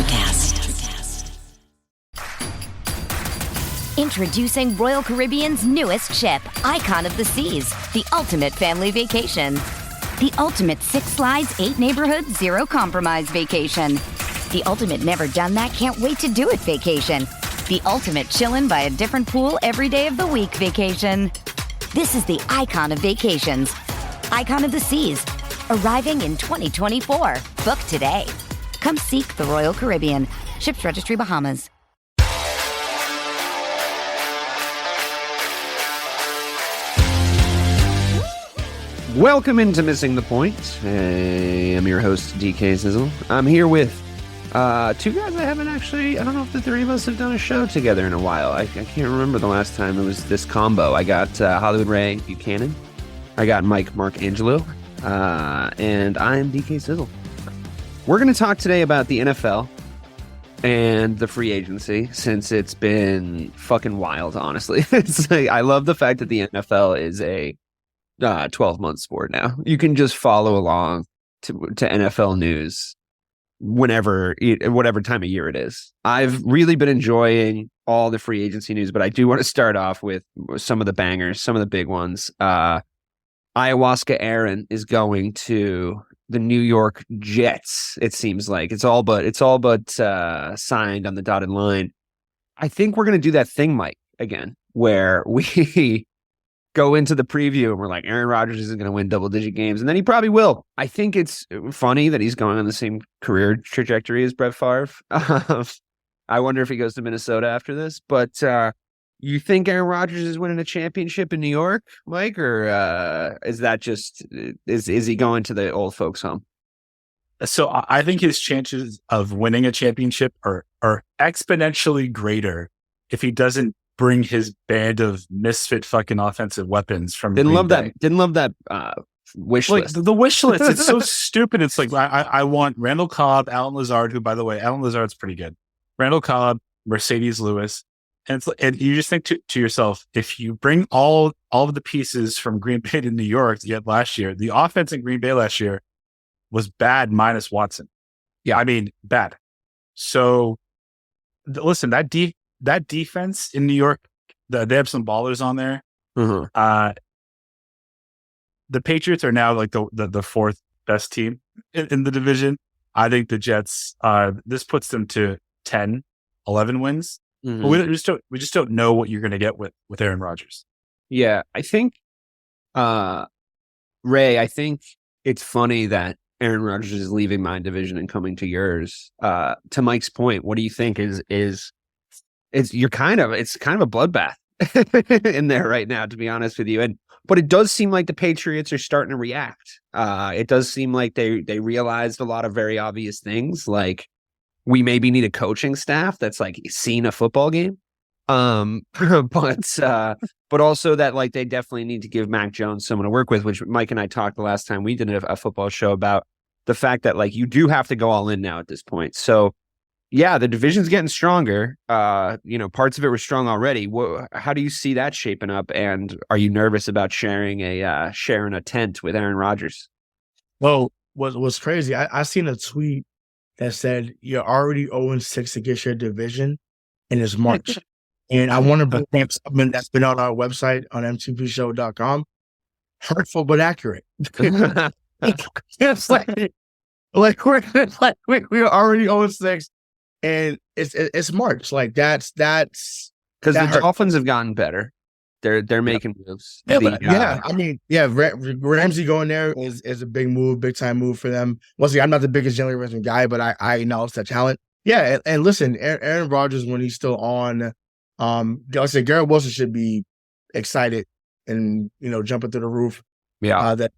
Electrocast. Introducing Royal Caribbean's newest ship, Icon of the Seas, the ultimate family vacation. The ultimate 6 slides, 8 neighborhoods, 0 compromise vacation. The ultimate never done that, can't wait to do it vacation. The ultimate chillin' by a different pool every day of the week vacation. This is the Icon of Vacations. Icon of the Seas, arriving in 2024. Book today. Come seek the Royal Caribbean. Ships Registry, Bahamas. Welcome into Missing the Point. I'm your host, DK Sizzle. I'm here with two guys I don't know if the three of us have done a show together in a while. I can't remember the last time it was this combo. I got Hollywood Ray Buchanan. I got Mike Marcangelo. And I'm DK Sizzle. We're going to talk today about the NFL and the free agency, since it's been fucking wild, honestly. It's like, I love the fact that the NFL is a 12-month sport now. You can just follow along to NFL news whatever time of year it is. I've really been enjoying all the free agency news, but I do want to start off with some of the bangers, some of the big ones. Ayahuasca Aaron is going to the New York Jets. It seems like it's all but signed on the dotted line. I think we're going to do that thing, Mike, again, where we go into the preview and we're like, Aaron Rodgers isn't going to win double-digit games, and then he probably will. I think it's funny that he's going on the same career trajectory as Brett Favre. I wonder if he goes to Minnesota after this, but you think Aaron Rodgers is winning a championship in New York, Mike, or is that just is he going to the old folks' home? So I think his chances of winning a championship are exponentially greater if he doesn't bring his band of misfit fucking offensive weapons from Didn't Green love that wish list. Like the wish list, it's so stupid. It's like I want Randall Cobb, Alan Lazard, who, by the way, Alan Lazard's pretty good. Randall Cobb, Mercedes Lewis. And you just think to yourself, if you bring all of the pieces from Green Bay to New York to get last year, the offense in Green Bay last year was bad minus Watson. Yeah, I mean, bad. So listen, that defense in New York, they have some ballers on there. Mm-hmm. The Patriots are now like the fourth best team in the division. I think the Jets, this puts them to 10, 11 wins. Mm-hmm. But we just don't know what you're going to get with Aaron Rodgers. Yeah, I think, Ray, I think it's funny that Aaron Rodgers is leaving my division and coming to yours. To Mike's point, what do you think is it's kind of a bloodbath in there right now, to be honest with you. But it does seem like the Patriots are starting to react. It does seem like they realized a lot of very obvious things, like we maybe need a coaching staff that's like seen a football game. But also that like they definitely need to give Mac Jones someone to work with, which Mike and I talked the last time we did a football show about the fact that like you do have to go all in now at this point. So yeah, the division's getting stronger. Parts of it were strong already. How do you see that shaping up? And are you nervous about sharing a tent with Aaron Rodgers? Well, what's crazy, I seen a tweet that said you're already 0-6 against your division, and it's March. And I want to bring up something that's been on our website on mtpshow.com. Hurtful but accurate. It's like we're already 0-6, and it's March. Like that's because the Dolphins have gotten better. They're making moves. Ramsey going there is a big move, big time move for them. Once again, I'm not the biggest Jalen Ramsey guy, but I acknowledge that talent. Yeah, and listen, Aaron Rodgers, when he's still on, I say Garrett Wilson should be excited and jumping through the roof. Yeah, that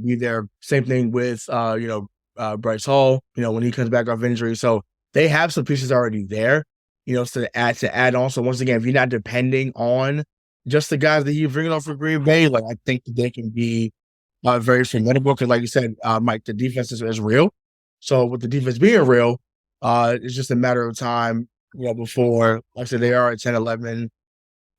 be there. Same thing with Bryce Hall. When he comes back off injury, so they have some pieces already there. To add on. So once again, if you're not depending on just the guys that you're bringing off for Green Bay, like I think that they can be very formidable. Because, like you said, Mike, the defense is real. So with the defense being real, it's just a matter of time. Before, like I said, they are at 10-11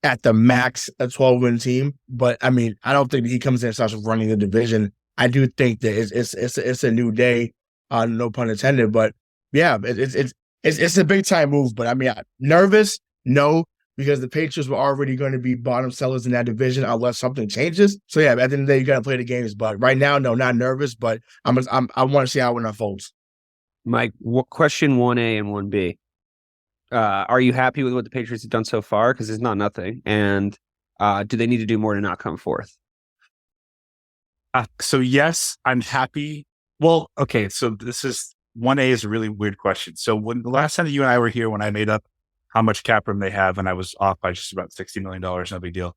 at the max, a 12-win team. But I mean, I don't think that he comes in and starts running the division. I do think that it's a new day, no pun intended. But yeah, it's a big time move. But I mean, nervous? No, because the Patriots were already going to be bottom sellers in that division unless something changes. So yeah, at the end of the day, you got to play the games. But right now, no, not nervous. But I want to see how it unfolds. Mike, question 1A and 1B. Are you happy with what the Patriots have done so far? Because it's not nothing. And do they need to do more to not come fourth? So yes, I'm happy. Well, okay. So this is 1A is a really weird question. So when the last time that you and I were here, when I made up how much cap room they have, and I was off by just about $60 million, no big deal.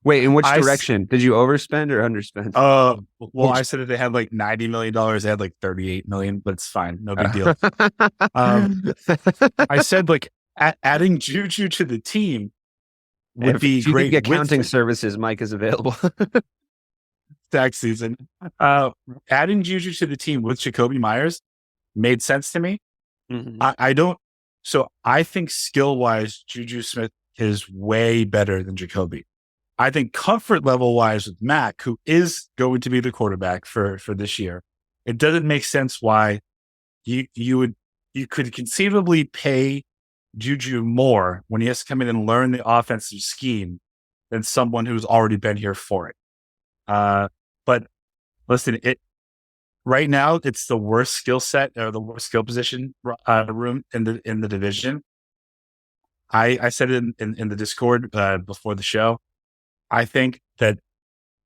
Wait, in which direction? Did you overspend or underspend? Well, I said that they had like $90 million. They had like $38 million, but it's fine. No big deal. I said like adding JuJu to the team would be great. Get accounting services, Mike is available. Tax season. Adding JuJu to the team with Jacoby Myers made sense to me. Mm-hmm. I think skill-wise, JuJu Smith is way better than Jacoby. I think comfort level-wise with Mac, who is going to be the quarterback for this year, it doesn't make sense why you could conceivably pay JuJu more when he has to come in and learn the offensive scheme than someone who's already been here for it. But listen, right now it's the worst skill set or the worst skill position room in the division. I said it in the Discord before the show. I think that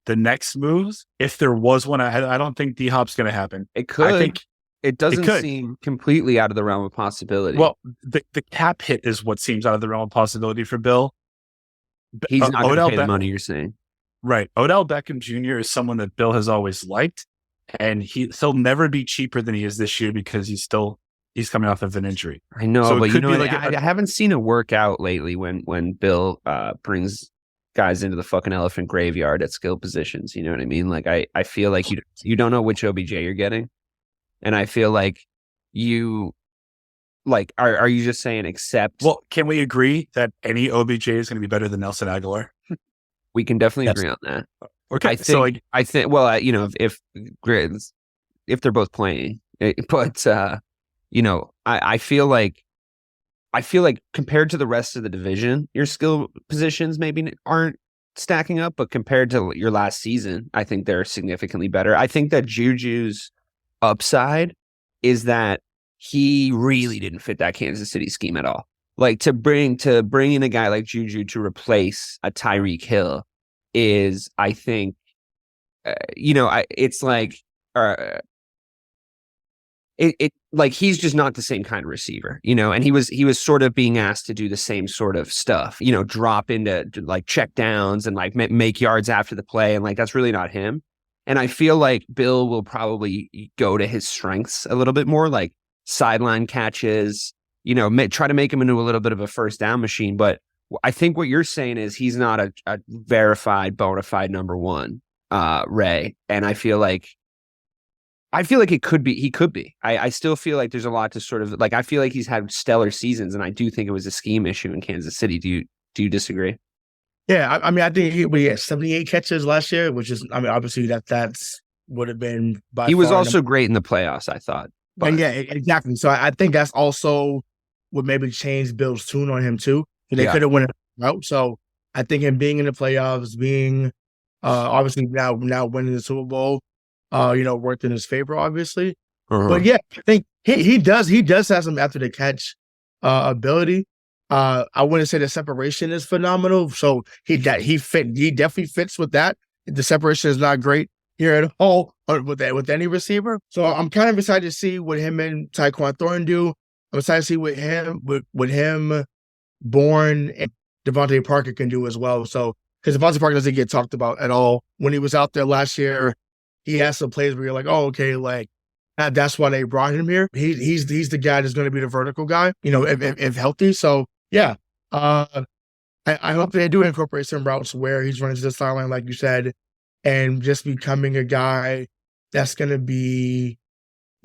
the next moves, if there was one, I don't think D-Hop's going to happen. It could. I think it doesn't seem completely out of the realm of possibility. Well, the cap hit is what seems out of the realm of possibility for Bill. He's not going to pay the money, you're saying. Right. Odell Beckham Jr. is someone that Bill has always liked, and he'll never be cheaper than he is this year because he's coming off of an injury. I know, so but I haven't seen it work out lately when Bill brings guys into the fucking elephant graveyard at skill positions. You know what I mean? Like I feel like you don't know which OBJ you're getting, and I feel like you like are you just saying accept? Well, can we agree that any OBJ is going to be better than Nelson Aguilar? We can definitely agree on that. Okay, I think well, if they're both playing, but I feel like compared to the rest of the division, your skill positions maybe aren't stacking up, but compared to your last season, I think they're significantly better. I think that JuJu's upside is that he really didn't fit that Kansas City scheme at all. Like to bring in a guy like JuJu to replace a Tyreek Hill is, I think, it's like it like he's just not the same kind of receiver, and he was sort of being asked to do the same sort of stuff, drop into like check downs and like make yards after the play, and like that's really not him. And I feel like Bill will probably go to his strengths a little bit more, like sideline catches, try to make him into a little bit of a first down machine. But I think what you're saying is he's not a verified, bona fide number one, Ray. And I feel like he could be. I still feel like there's a lot to sort of like, I feel like he's had stellar seasons, and I do think it was a scheme issue in Kansas City. Do you disagree? Yeah, I mean, I think he had 78 catches last year, which is, I mean, obviously that's would have been by he was far also great in the playoffs, I thought. But. And yeah, exactly. So I think that's also what maybe changed Bill's tune on him too. They could have went out. So I think him being in the playoffs, being obviously now winning the Super Bowl, worked in his favor, obviously. Uh-huh. But yeah, I think he does have some after the catch ability. I wouldn't say the separation is phenomenal. So he definitely fits with that. The separation is not great here at all with any receiver. So I'm kind of excited to see what him and Tyquan Thornton do. I'm excited to see what him, Bourne, and Devontae Parker can do as well. So because Devontae Parker doesn't get talked about at all. When he was out there last year, he had some plays where you're like, oh, okay, like that's why they brought him here. He's the guy that's going to be the vertical guy, if healthy. So yeah, I hope they do incorporate some routes where he's running to the sideline, like you said, and just becoming a guy that's going to be,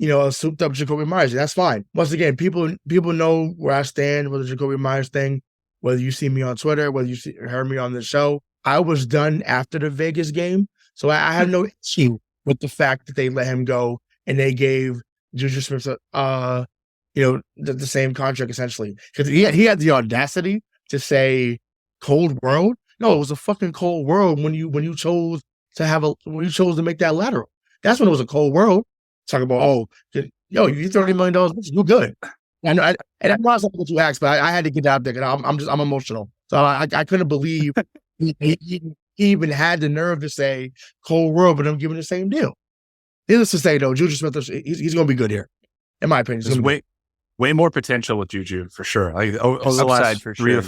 a souped up Jacoby Myers. That's fine. Once again, people know where I stand with the Jacoby Myers thing. Whether you see me on Twitter, whether you heard me on the show, I was done after the Vegas game, so I had no issue with the fact that they let him go and they gave JuJu Smith the same contract essentially. Because he had the audacity to say cold world. No, it was a fucking cold world when you chose to make that lateral. That's when it was a cold world. Talk about, you $30 million, you're good. And that was something that you asked, but I had to get out there because I'm emotional. So I couldn't believe he even had the nerve to say cold world, but I'm giving the same deal. Needless to say, though, JuJu Smith, he's going to be good here, in my opinion. There's way more potential with JuJu for sure. Like over the last for 3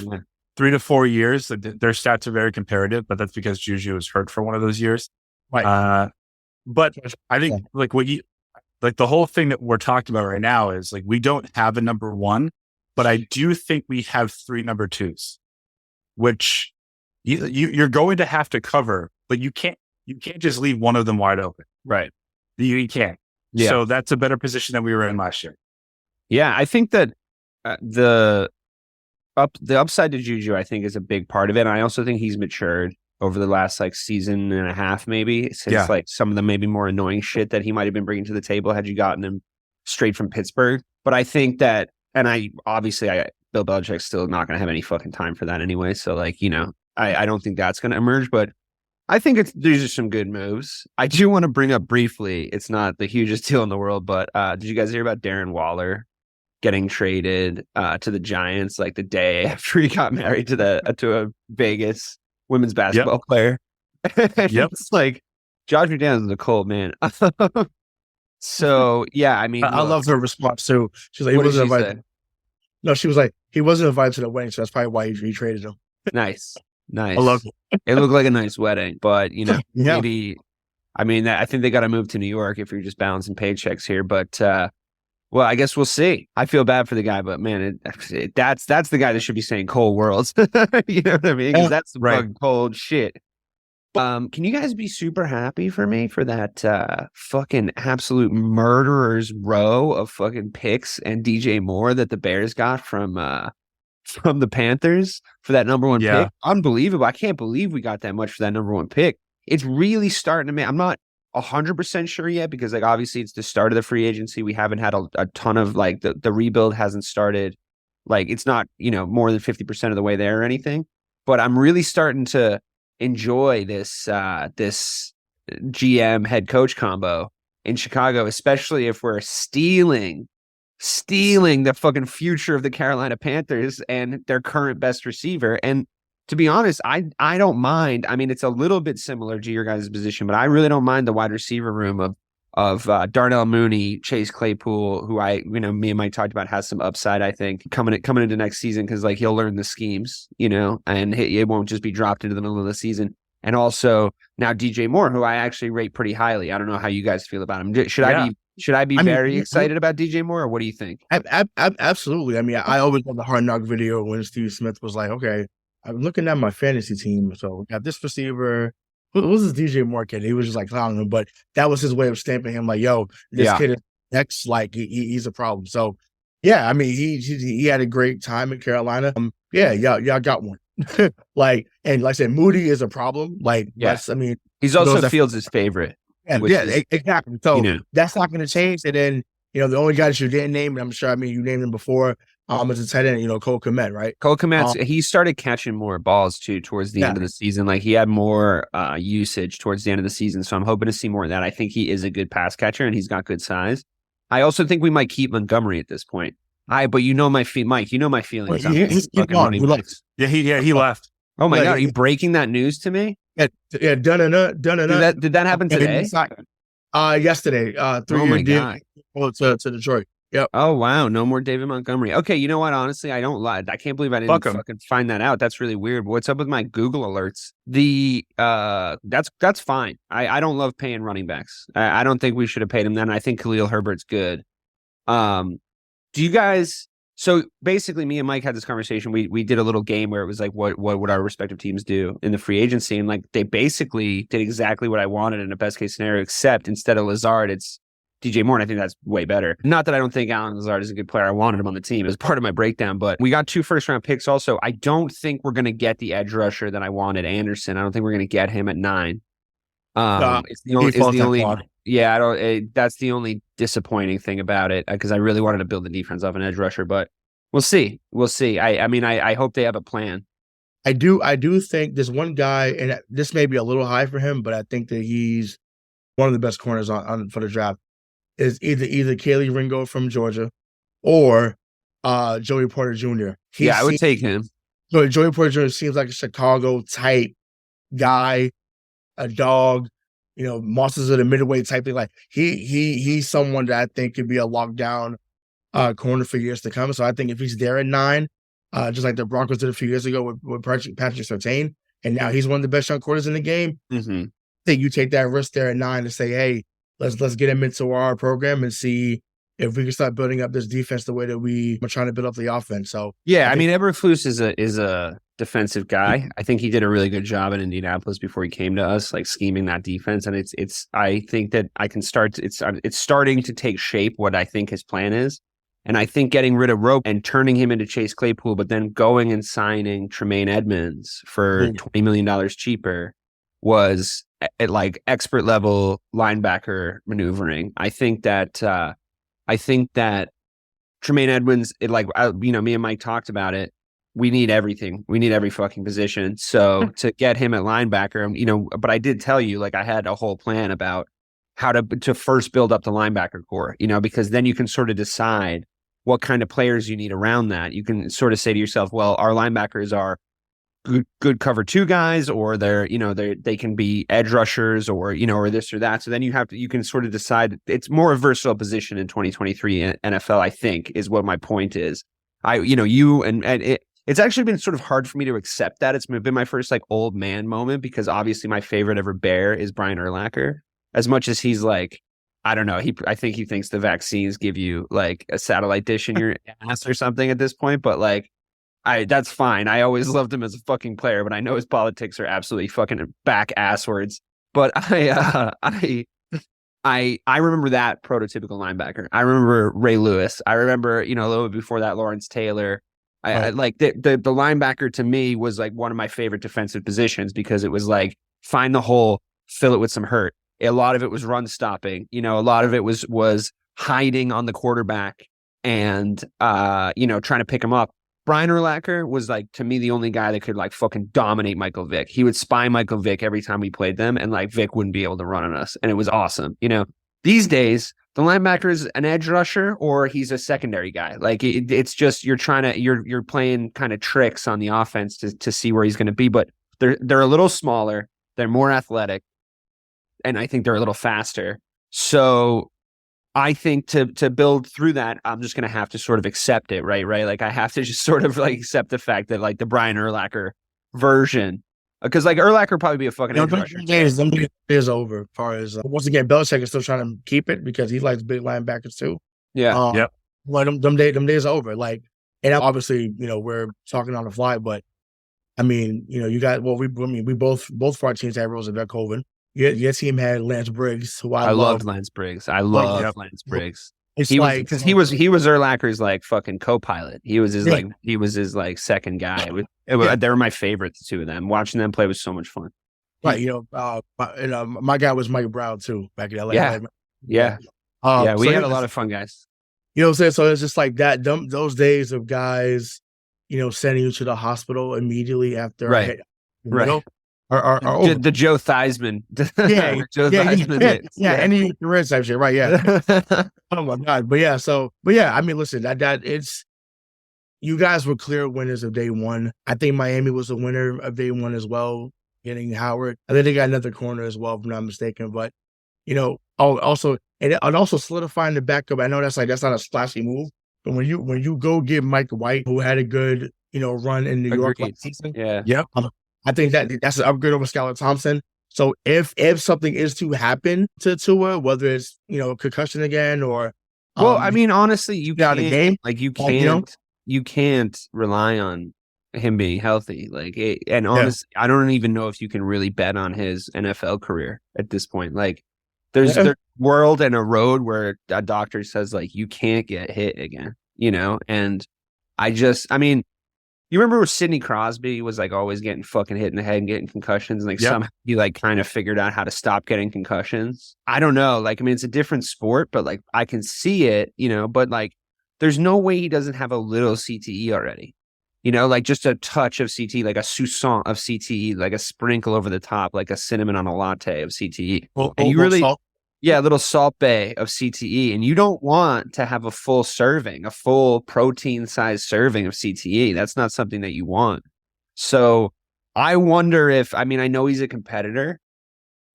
to 4 years, their stats are very comparative, but that's because JuJu was hurt for one of those years. Right. But I think the whole thing that we're talking about right now is like we don't have a number one, but I do think we have 3 number twos, which you're going to have to cover, but you can't just leave one of them wide open. Right. You can't. Yeah. So that's a better position than we were in last year. Yeah, I think that the upside to JuJu, I think, is a big part of it. And I also think he's matured over the last season and a half, maybe, since some of the maybe more annoying shit that he might have been bringing to the table had you gotten him straight from Pittsburgh. But I think that, and Bill Belichick's still not going to have any fucking time for that anyway. So I don't think that's going to emerge, but I think these are some good moves. I do want to bring up briefly, it's not the hugest deal in the world, but did you guys hear about Darren Waller getting traded to the Giants the day after he got married to a Vegas women's basketball player? It's Josh McDaniels is a cold man. So yeah, I mean, I love her response too. She's like, he wasn't invited. No, she was like, he wasn't invited to the wedding, so that's probably why he traded him. Nice. I love it. It looked like a nice wedding, but maybe. I mean, I think they got to move to New York if you're just balancing paychecks here. But well, I guess we'll see. I feel bad for the guy, but man, that's the guy that should be saying cold worlds. You know what I mean? Because that's the fucking cold shit. Can you guys be super happy for me for that fucking absolute murderer's row of fucking picks and DJ Moore that the Bears got from the Panthers for that number one pick? Unbelievable. I can't believe we got that much for that number one pick. It's really starting to make, I'm not 100% sure yet because obviously it's the start of the free agency. We haven't had a ton of the rebuild hasn't started. It's not, more than 50% of the way there or anything, but I'm really starting to enjoy this GM head coach combo in Chicago, especially if we're stealing the fucking future of the Carolina Panthers and their current best receiver. And to be honest, I don't mind. I mean, it's a little bit similar to your guys' position, but I really don't mind the wide receiver room of Darnell Mooney, Chase Claypool, who me and Mike talked about has some upside, I think, coming into next season because he'll learn the schemes, and it won't just be dropped into the middle of the season. And also now DJ Moore, who I actually rate pretty highly. I don't know how you guys feel about him. Should I be very excited about DJ Moore, or what do you think? Absolutely. I mean, I always love the Hard Knock video when Steve Smith was like, okay, I'm looking at my fantasy team. So we got this receiver. Who was this DJ Moore kid? He was just clowning him, but that was his way of stamping him yo, this kid is next, he's a problem. So yeah, I mean, he had a great time in Carolina. Y'all got one. And like I said, Moody is a problem. He's also Fields' favorite. Exactly. So that's not going to change. And then, the only guy that you didn't name, and I'm sure, you named him before, is a tight end, Cole Kmet, right? Cole Kmet, he started catching more balls too towards the end of the season. He had more usage towards the end of the season. So I'm hoping to see more of that. I think he is a good pass catcher and he's got good size. I also think we might keep Montgomery at this point. But Mike, you know my feelings. He's gone. He left. Oh my God, are you breaking that news to me? Yeah, done. Did that happen today? Yesterday. 3-year deal to Detroit. Yep. Oh wow, no more David Montgomery. Okay, you know what? Honestly, I don't lie. I can't believe I didn't fucking find that out. That's really weird. What's up with my Google alerts? That's fine. I don't love paying running backs. I don't think we should have paid him then. I think Khalil Herbert's good. Do you guys? So basically, me and Mike had this conversation. We did a little game where it was what would our respective teams do in the free agency, and they basically did exactly what I wanted in a best case scenario, except instead of Lazard, it's DJ Moore, and I think that's way better. Not that I don't think Allen Lazard is a good player. I wanted him on the team as part of my breakdown, but we got 2 first-round picks also. I don't think we're going to get the edge rusher that I wanted, Anderson. I don't think we're going to get him at 9. It's the only Yeah, I don't. That's the only disappointing thing about it because I really wanted to build the defense off an edge rusher, but we'll see. We'll see. I mean, I hope they have a plan. I do think there's one guy, and this may be a little high for him, but I think that he's one of the best corners on for the draft. Is either Kaylee Ringo from Georgia or Joey Porter Jr. I would take him. So Joey Porter Jr. seems like a Chicago type guy, a dog, monsters of the midway type thing. Like he's someone that I think could be a lockdown corner for years to come. So I think if he's there at 9, just like the Broncos did a few years ago with Patrick Surtain, and now he's one of the best young corners in the game. Mm-hmm. I think you take that risk there at 9 to say, hey, let's get him into our program and see if we can start building up this defense the way that we are trying to build up the offense. So I mean, Eberflus is a defensive guy. I think he did a really good job in Indianapolis before he came to us, like scheming that defense. And it's I think that I can start. It's starting to take shape what I think his plan is. And I think getting rid of Rope and turning him into Chase Claypool, but then going and signing Tremaine Edmonds for $20 million cheaper was like expert level linebacker maneuvering. I think that Tremaine Edmonds, me and Mike talked about it. We need everything. We need every fucking position. So to get him at linebacker, but I did tell you, like, I had a whole plan about how to first build up the linebacker core, because then you can sort of decide what kind of players you need around that. You can sort of say to yourself, well, our linebackers are good cover 2 guys, or they can be edge rushers, or this or that. So then you can sort of decide. It's more a versatile position in 2023 NFL, I think, is what my point is. It's actually been sort of hard for me to accept that. It's been my first like old man moment, because obviously my favorite ever Bear is Brian Urlacher. As much as he's like, I don't know, I think he thinks the vaccines give you like a satellite dish in your ass or something at this point, but like, that's fine. I always loved him as a fucking player, but I know his politics are absolutely fucking back asswards. But I remember that prototypical linebacker. I remember Ray Lewis. I remember, a little bit before that, Lawrence Taylor. I like the linebacker to me was like one of my favorite defensive positions, because it was like find the hole, fill it with some hurt. A lot of it was run stopping. A lot of it was hiding on the quarterback and trying to pick him up. Brian Urlacher was like, to me, the only guy that could like fucking dominate Michael Vick. He would spy Michael Vick every time we played them, and like Vick wouldn't be able to run on us. And it was awesome. These days, the linebacker is an edge rusher or he's a secondary guy. Like it's just, you're playing kind of tricks on the offense to see where he's going to be, but they're a little smaller. They're more athletic. And I think they're a little faster. So I think to build through that, I'm just going to have to sort of accept it, right? Like I have to just sort of like accept the fact that like the Brian Urlacher version, because like Urlacher probably be a fucking edge rusher. Them days over. As far as once again, Belichick is still trying to keep it because he likes big linebackers too. Yeah. Yep. Well, them days are over. Like, and obviously, we're talking on the fly, but I mean, you got we both for our teams had Roosevelt Colvin. Your team had Lance Briggs, who I loved Lance Briggs. Lance Briggs. He was Urlacher's like fucking co-pilot. He was his like second guy. They were my favorite, the two of them. Watching them play was so much fun. Right, my guy was Mike Brown too back in LA. Yeah. We had a lot of fun guys. You know what I'm saying? So it's just like that. Those days of guys, sending you to the hospital immediately after. Right. Are the Joe Theismann. Any career type shit, right? Yeah. Oh my God. But I mean, listen, that it's, you guys were clear winners of day one. I think Miami was a winner of day one as well, getting Howard. I think they got another corner as well, if I'm not mistaken. But also solidifying the backup. I know that's not a splashy move, but when you go get Mike White, who had a good run in New York last season, I think that's an upgrade over Skylar Thompson. So if something is to happen to Tua, whether it's concussion again or I mean, honestly, you can't, the game, like you can't rely on him being healthy. Like, and honestly, I don't even know if you can really bet on his NFL career at this point. Like, there's a world and a road where a doctor says like you can't get hit again, and I mean. You remember where Sidney Crosby was like always getting fucking hit in the head and getting concussions, and like somehow he like kind of figured out how to stop getting concussions. I don't know. Like, I mean, it's a different sport, but like I can see it, but like there's no way he doesn't have a little CTE already. Like just a touch of CTE, like a soupçon of CTE, like a sprinkle over the top, like a cinnamon on a latte of CTE. And you really, a little salt bay of CTE. And you don't want to have a full protein sized serving of CTE. That's not something that you want. So I wonder I know he's a competitor.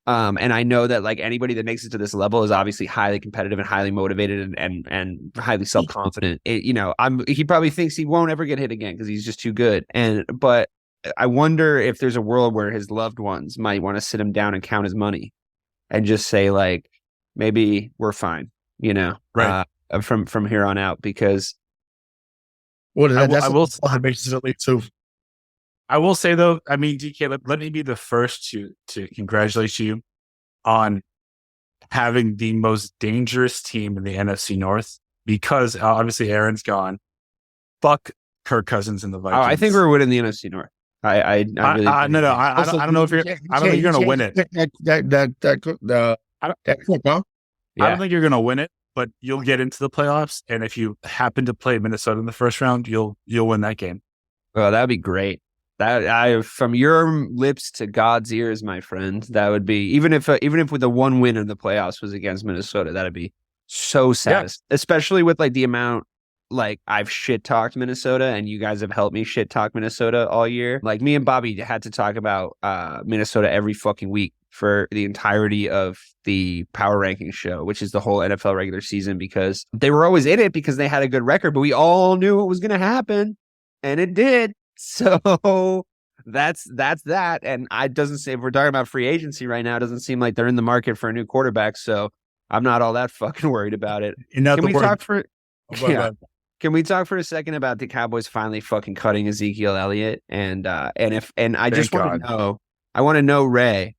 And I know that like anybody that makes it to this level is obviously highly competitive and highly motivated and highly self-confident. He probably thinks he won't ever get hit again because he's just too good. But I wonder if there's a world where his loved ones might want to sit him down and count his money and just say like, maybe we're fine, right. From here on out, because I will say though, I mean, DK, let me be the first to congratulate you on having the most dangerous team in the NFC North, because obviously Aaron's gone. Fuck Kirk Cousins and the Vikings. Oh, I think we're winning the NFC North. I really I don't know if you're. I don't think you're gonna win it. I don't think you're gonna win it, but you'll get into the playoffs, and if you happen to play Minnesota in the first round, you'll win that game. Well, that'd be great. That from your lips to God's ears, my friend. That would be even if with the one win in the playoffs was against Minnesota, that'd be so sad. Especially with like the amount like I've shit talked Minnesota, and you guys have helped me shit talk Minnesota all year. Like me and Bobby had to talk about Minnesota every fucking week for the entirety of the power ranking show, which is the whole NFL regular season, because they were always in it because they had a good record, but we all knew it was going to happen, and it did. So that's that. And it doesn't say, if we're talking about free agency right now, it doesn't seem like they're in the market for a new quarterback. So I'm not all that fucking worried about it. Can we talk for a second about the Cowboys finally fucking cutting Ezekiel Elliott? I want to know, Ray,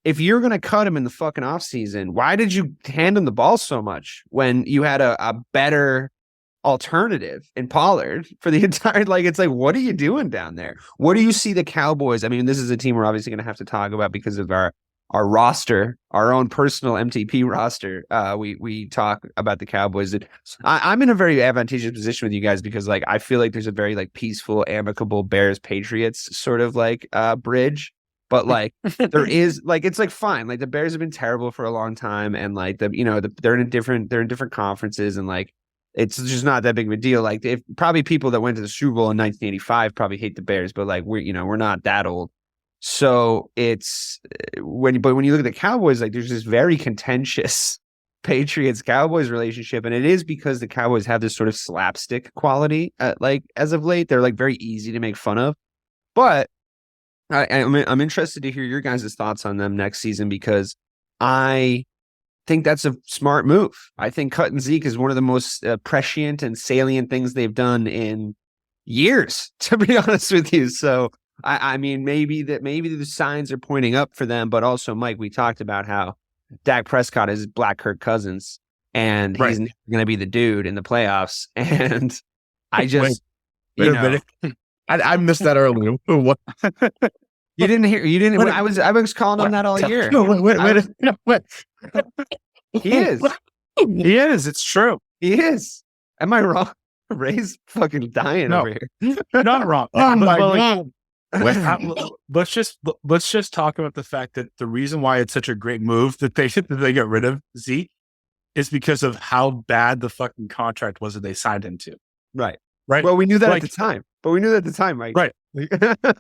if you're going to cut him in the fucking offseason, why did you hand him the ball so much when you had a better alternative in Pollard for the entire, like, it's like, what are you doing down there? What do you see the Cowboys? I mean, this is a team we're obviously going to have to talk about because of our roster, our own personal MTP roster. We talk about the Cowboys. I'm in a very advantageous position with you guys because like, I feel like there's a very like peaceful, amicable Bears Patriots sort of like bridge. But like there is like, it's like fine. Like the Bears have been terrible for a long time. And like they're in different conferences, and like, it's just not that big of a deal. Like if probably people that went to the Super Bowl in 1985 probably hate the Bears, but like we're not that old. So it's when you look at the Cowboys, like there's this very contentious Patriots Cowboys relationship. And it is because the Cowboys have this sort of slapstick quality, like as of late, they're like very easy to make fun of. But I'm interested to hear your guys' thoughts on them next season, because I think that's a smart move. I think cutting Zeke is one of the most prescient and salient things they've done in years, to be honest with you. So, I mean, maybe the signs are pointing up for them, but also, Mike, we talked about how Dak Prescott is Black Kirk Cousins, and he's going to be the dude in the playoffs. And I just, wait a minute. I missed that earlier. What? You didn't hear? You didn't? I was calling him that all year. Wait. He is. He is. It's true. He is. Am I wrong? Ray's fucking dying over here. You're not wrong. Oh my God. Let's just talk about the fact that the reason why it's such a great move that they get rid of Zeke is because of how bad the fucking contract was that they signed him to. Right. Well, we knew that at the time. Mike. Right.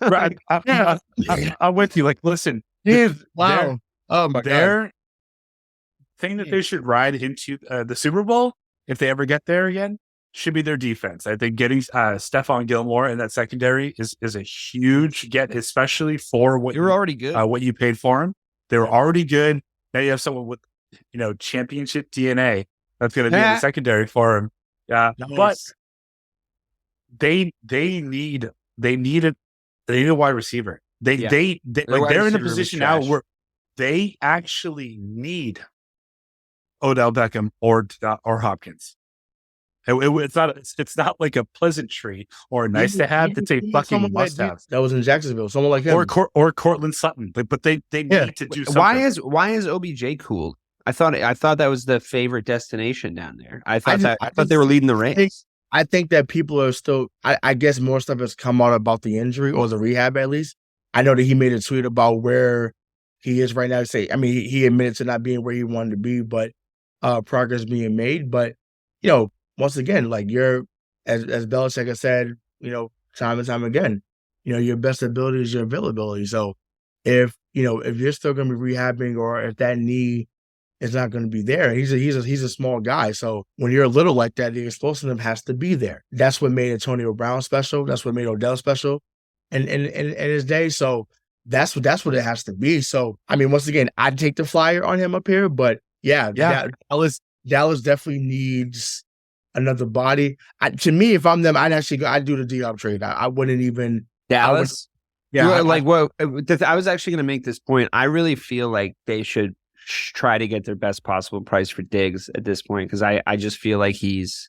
Right. I'm with you. Like, listen. Wow. Oh my God. Their thing that they should ride into the Super Bowl, if they ever get there again, should be their defense. I think getting Stephon Gilmore in that secondary is a huge get, especially for what you were already good. What you paid for him. They were already good. Now you have someone with championship DNA that's going to be in the secondary for him. Yeah, nice. But they need a wide receiver. They're in a position now where they actually need Odell Beckham or Hopkins. It's not like a pleasantry or nice to have. It's a fucking must have. That was in Jacksonville. Someone like him. Or Cortland Sutton. But they need to do something. Why is OBJ cool? I thought that was the favorite destination down there. I thought they were leading the race. I think that people are still. I guess more stuff has come out about the injury or the rehab at least. I know that he made a tweet about where he is right now. He admitted to not being where he wanted to be, but progress being made. But once again, like as Belichick has said, time and time again, your best ability is your availability. So if you're still going to be rehabbing, or if that knee is not going to be there, he's a small guy. So when you're little like that, the explosiveness has to be there. That's what made Antonio Brown special. That's what made Odell special, and his day. So that's what it has to be. So once again, I'd take the flyer on him up here, but Dallas definitely needs another body. To me, if I'm them, I'd do the D-Hop trade. I wouldn't even Dallas. Yeah, I was actually going to make this point. I really feel like they should try to get their best possible price for Diggs at this point, because I just feel like he's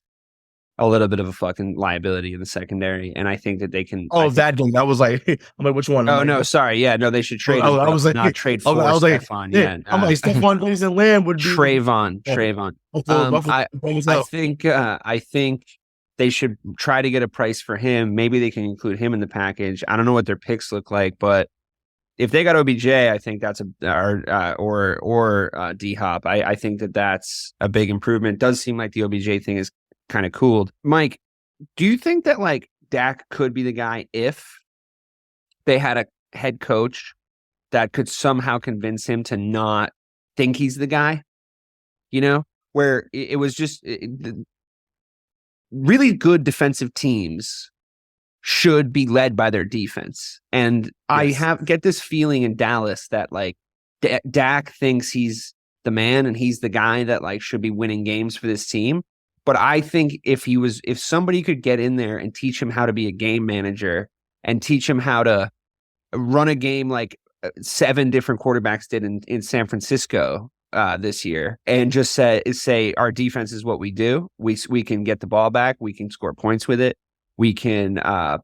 a little bit of a fucking liability in the secondary, and I think that they can. Oh, that dude. That was like, I'm like, which one? Sorry, yeah, no, they should trade. I was like, not trade for Stephon. Yeah, I'm like, Stephon Diggs and Lamb would be Trayvon. I think they should try to get a price for him. Maybe they can include him in the package. I don't know what their picks look like, but if they got OBJ, I think that's or D-Hop. I think that's a big improvement. It does seem like the OBJ thing is kind of cooled. Mike, do you think that like Dak could be the guy if they had a head coach that could somehow convince him to not think he's the guy? Where it was just really good defensive teams should be led by their defense. And yes. I get this feeling in Dallas that like Dak thinks he's the man and he's the guy that like should be winning games for this team. But I think if somebody could get in there and teach him how to be a game manager and teach him how to run a game like 7 different quarterbacks did in San Francisco this year, and just say our defense is what we do. We can get the ball back. We can score points with it. We can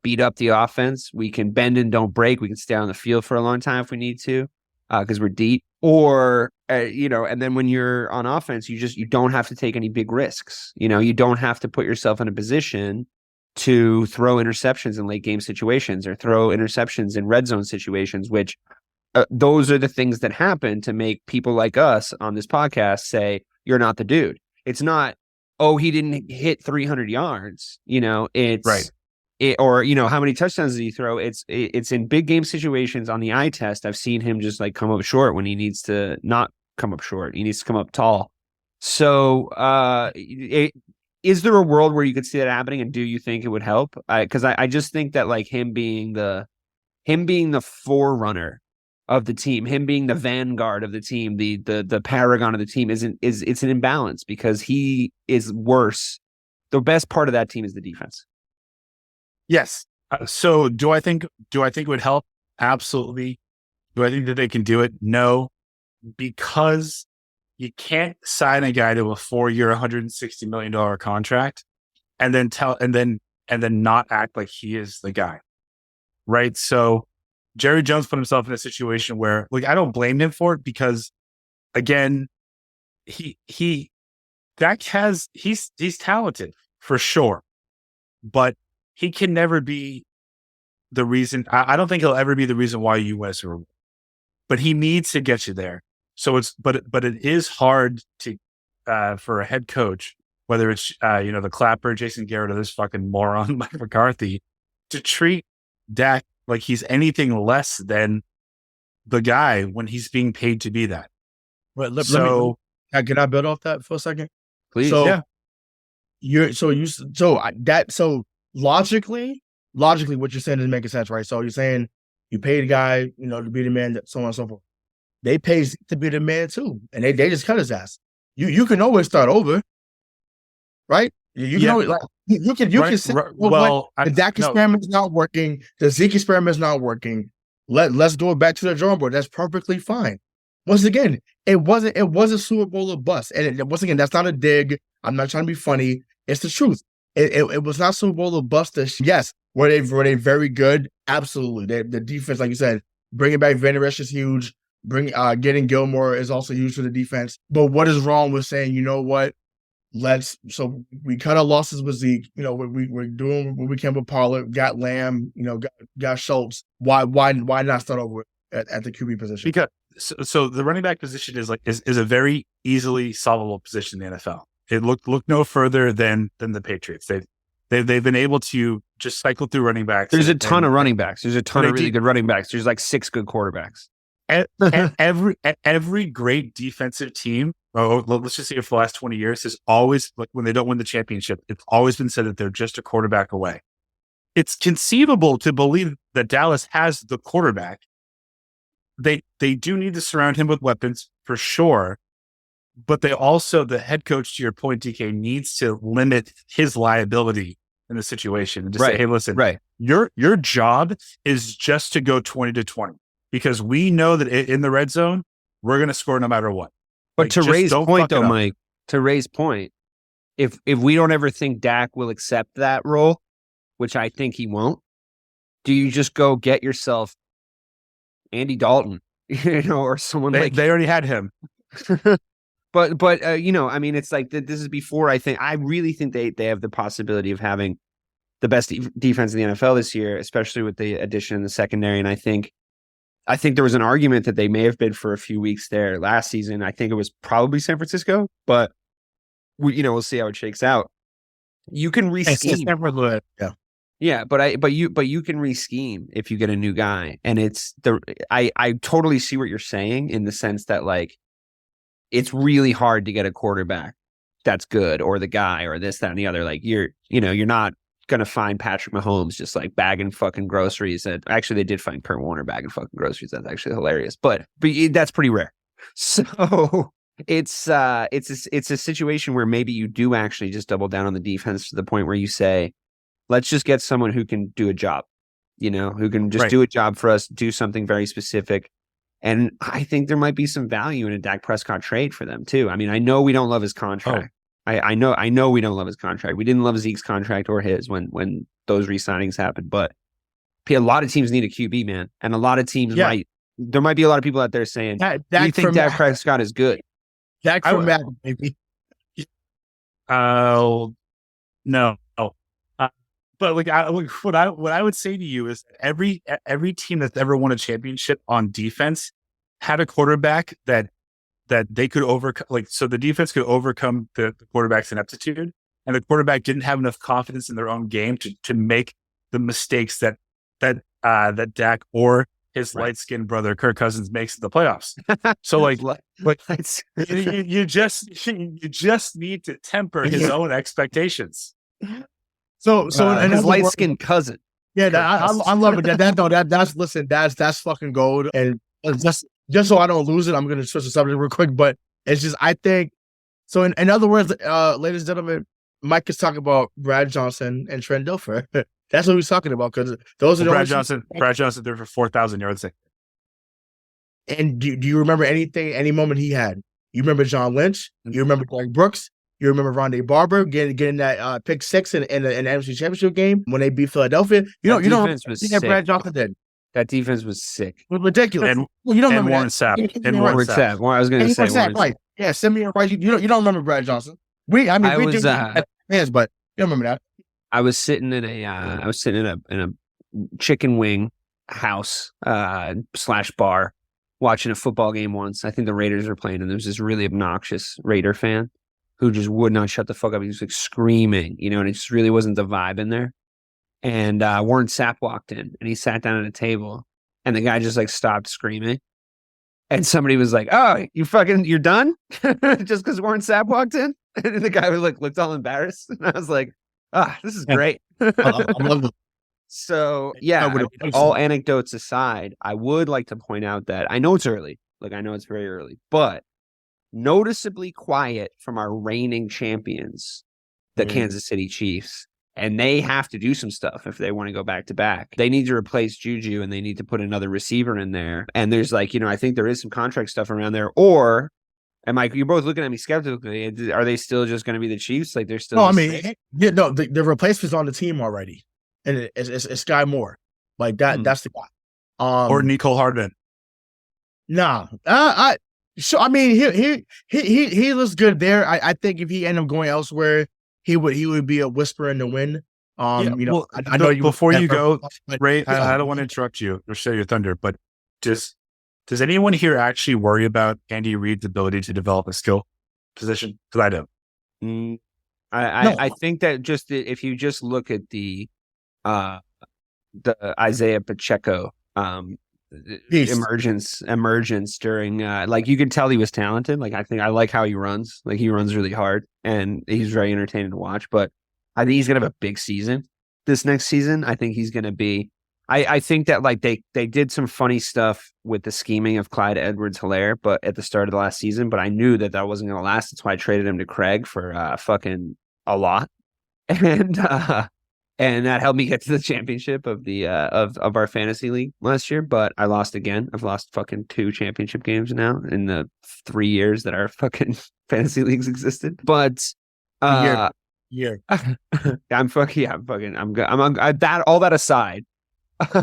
beat up the offense. We can bend and don't break. We can stay on the field for a long time if we need to, because we're deep. Or and then when you're on offense, you don't have to take any big risks. You don't have to put yourself in a position to throw interceptions in late game situations or throw interceptions in red zone situations, which those are the things that happen to make people like us on this podcast say, you're not the dude. It's not, oh, he didn't hit 300 yards. It's right. Or how many touchdowns did he throw? It's in big game situations on the eye test. I've seen him just like come up short when he needs to not come up short. He needs to come up tall. So is there a world where you could see that happening? And do you think it would help? Because I just think that like him being the forerunner of the team, him being the vanguard of the team, the paragon of the team it's an imbalance because he is worse. The best part of that team is the defense. Yes. So do I think it would help? Absolutely. Do I think that they can do it? No, because you can't sign a guy to a 4-year, $160 million contract and then not act like he is the guy. Right. So Jerry Jones put himself in a situation where, like, I don't blame him for it because, again, he's talented for sure, but he can never be the reason. I don't think he'll ever be the reason why you win a Super Bowl, but he needs to get you there. So but it is hard to for a head coach, whether it's the Clapper, Jason Garrett, or this fucking moron Mike McCarthy, to treat Dak like he's anything less than the guy when he's being paid to be that. Right. Can I build off that for a second? Please. So, yeah. Logically, what you're saying is making sense, right? So you're saying you paid a guy, to be the man, so on and so forth. They pay Zeke to be the man too, and they just cut his ass. You can always start over, right? You can always, you can say, the Dak experiment is not working, the Zeke experiment is not working. Let's go back to the drawing board. That's perfectly fine. Once again, it was a Super Bowl or bust, and once again, that's not a dig. I'm not trying to be funny. It's the truth. It was not Super Bowl or bust. Yes, were they very good? Absolutely. The defense, like you said, bringing back Van Der Esch is huge. Getting Gilmore is also huge for the defense. But what is wrong with saying, you know what? So we cut our losses with Zeke. You know, we're doing what we can with Pollard. Got Lamb. You know, got Schultz. Why not start over at the QB position? Because so the running back position is a very easily solvable position in the NFL. It look no further than the Patriots. They've been able to just cycle through running backs. There's a ton of running backs. There's a ton of really good running backs. There's like 6 good quarterbacks. Every great defensive team, let's just say for the last 20 years, has always, like, when they don't win the championship, it's always been said that they're just a quarterback away. It's conceivable to believe that Dallas has the quarterback. They do need to surround him with weapons for sure, but they also, the head coach, to your point, DK, needs to limit his liability in the situation and just say, hey, listen, your job is just to go 20-20. Because we know that in the red zone, we're going to score no matter what. But like, to Ray's point, though, Mike, to Ray's point, if we don't ever think Dak will accept that role, which I think he won't, do you just go get yourself Andy Dalton, you know, or someone they already had him. But you know, I mean, it's like this is before I really think they have the possibility of having the best defense in the NFL this year, especially with the addition in the secondary. And I think there was an argument that they may have been for a few weeks there last season. I think it was probably San Francisco, but we'll see how it shakes out. You can re-scheme. Yeah, but you can re-scheme if you get a new guy, and I totally see what you're saying in the sense that, like, it's really hard to get a quarterback that's good, or the guy, or this, that, and the other. Like, you're not gonna find Patrick Mahomes just like bagging fucking groceries. Actually, they did find Kurt Warner bagging fucking groceries. That's actually hilarious, but that's pretty rare. So it's a situation where maybe you do actually just double down on the defense to the point where you say, let's just get someone who can do a job, who can just do a job for us, do something very specific. And I think there might be some value in a Dak Prescott trade for them too. I mean, I know we don't love his contract. I know we don't love his contract. We didn't love Zeke's contract or his when those re-signings happened. But a lot of teams need a QB, man. And a lot of teams there might be a lot of people out there saying, you think Dak Prescott is good? Dak for Matt, maybe. No. But what I would say to you is every team that's ever won a championship on defense had a quarterback that they could overcome. Like, so the defense could overcome the quarterback's ineptitude, and the quarterback didn't have enough confidence in their own game to make the mistakes that Dak or his light-skinned brother Kirk Cousins makes in the playoffs. So you just need to temper his own expectations. So and his light-skinned cousin. Yeah, I love it. That's fucking gold. And just so I don't lose it, I'm going to switch the subject real quick. But it's just, I think, so in other words, ladies and gentlemen, Mike is talking about Brad Johnson and Trent Dilfer. That's what he's talking about, because those are the Brad Johnson there for 4,000 yards. And do you remember any moment he had? You remember John Lynch? You remember Greg Brooks? You remember Rondé Barber getting that pick 6 in the NFC Championship game when they beat Philadelphia? You don't remember what Brad Johnson did. That defense was sick. It was ridiculous. And you don't remember Warren Sapp. And Warren Sapp. I was going to say Warren Sapp. Right. Yeah, Simeon Rice. You don't remember Brad Johnson. We do fans, but you don't remember that. I was sitting in a chicken wing house / bar watching a football game once. I think the Raiders were playing, and there was this really obnoxious Raider fan who just would not shut the fuck up. He was like screaming, and it just really wasn't the vibe in there. And Warren Sapp walked in, and he sat down at a table, and the guy just like stopped screaming. And somebody was like, "Oh, you're done?" Just because Warren Sapp walked in, and the guy was like looked all embarrassed, and I was like, this is great." I love it. So yeah, all anecdotes aside, I would like to point out that I know it's early, I know it's very early, but noticeably quiet from our reigning champions, the Kansas City Chiefs. And they have to do some stuff if they want to go back to back. They need to replace JuJu, and they need to put another receiver in there. And there's I think there is some contract stuff around there. Or And Mike, you're both looking at me skeptically. Are they still just going to be the Chiefs? Like they're still? No, I mean, the replacement's on the team already, and it's Sky Moore. Like that. That's the guy. Or Nicole Hardman. Nah. I mean, he looks good there. I think if he ended up going elsewhere, he would be a whisper in the wind. I know you. Before you go, Ray, I don't want to interrupt you or share your thunder, but does anyone here actually worry about Andy Reid's ability to develop a skill position? Because I don't. I think that just if you just look at the Isaiah Pacheco emergence during like you could tell he was talented. Like I like how he runs. Like he runs really hard and he's very entertaining to watch. But I think he's gonna have a big season this next season. I think he's gonna be. I think that like they did some funny stuff with the scheming of Clyde Edwards-Helaire, but at the start of the last season. But I knew that wasn't gonna last. That's why I traded him to Craig for fucking a lot, and that helped me get to the championship of the of our fantasy league last year. But I lost again. I've lost fucking 2 championship games now in the 3 years that our fucking fantasy leagues existed. But Yeah. I'm that all that aside.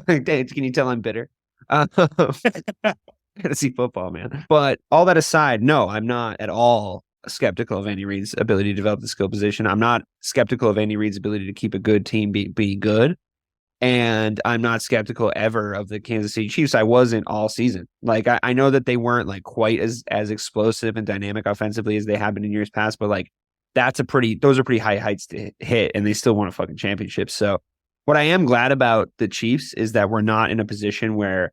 Can you tell I'm bitter? Fantasy football, man. But all that aside, no, I'm not at all skeptical of Andy Reid's ability to develop the skill position. I'm not skeptical of Andy Reid's ability to keep a good team be good. And I'm not skeptical ever of the Kansas City Chiefs. I wasn't all season. Like I know that they weren't like quite as explosive and dynamic offensively as they have been in years past, but like those are pretty high heights to hit, and they still won a fucking championship. So what I am glad about the Chiefs is that we're not in a position where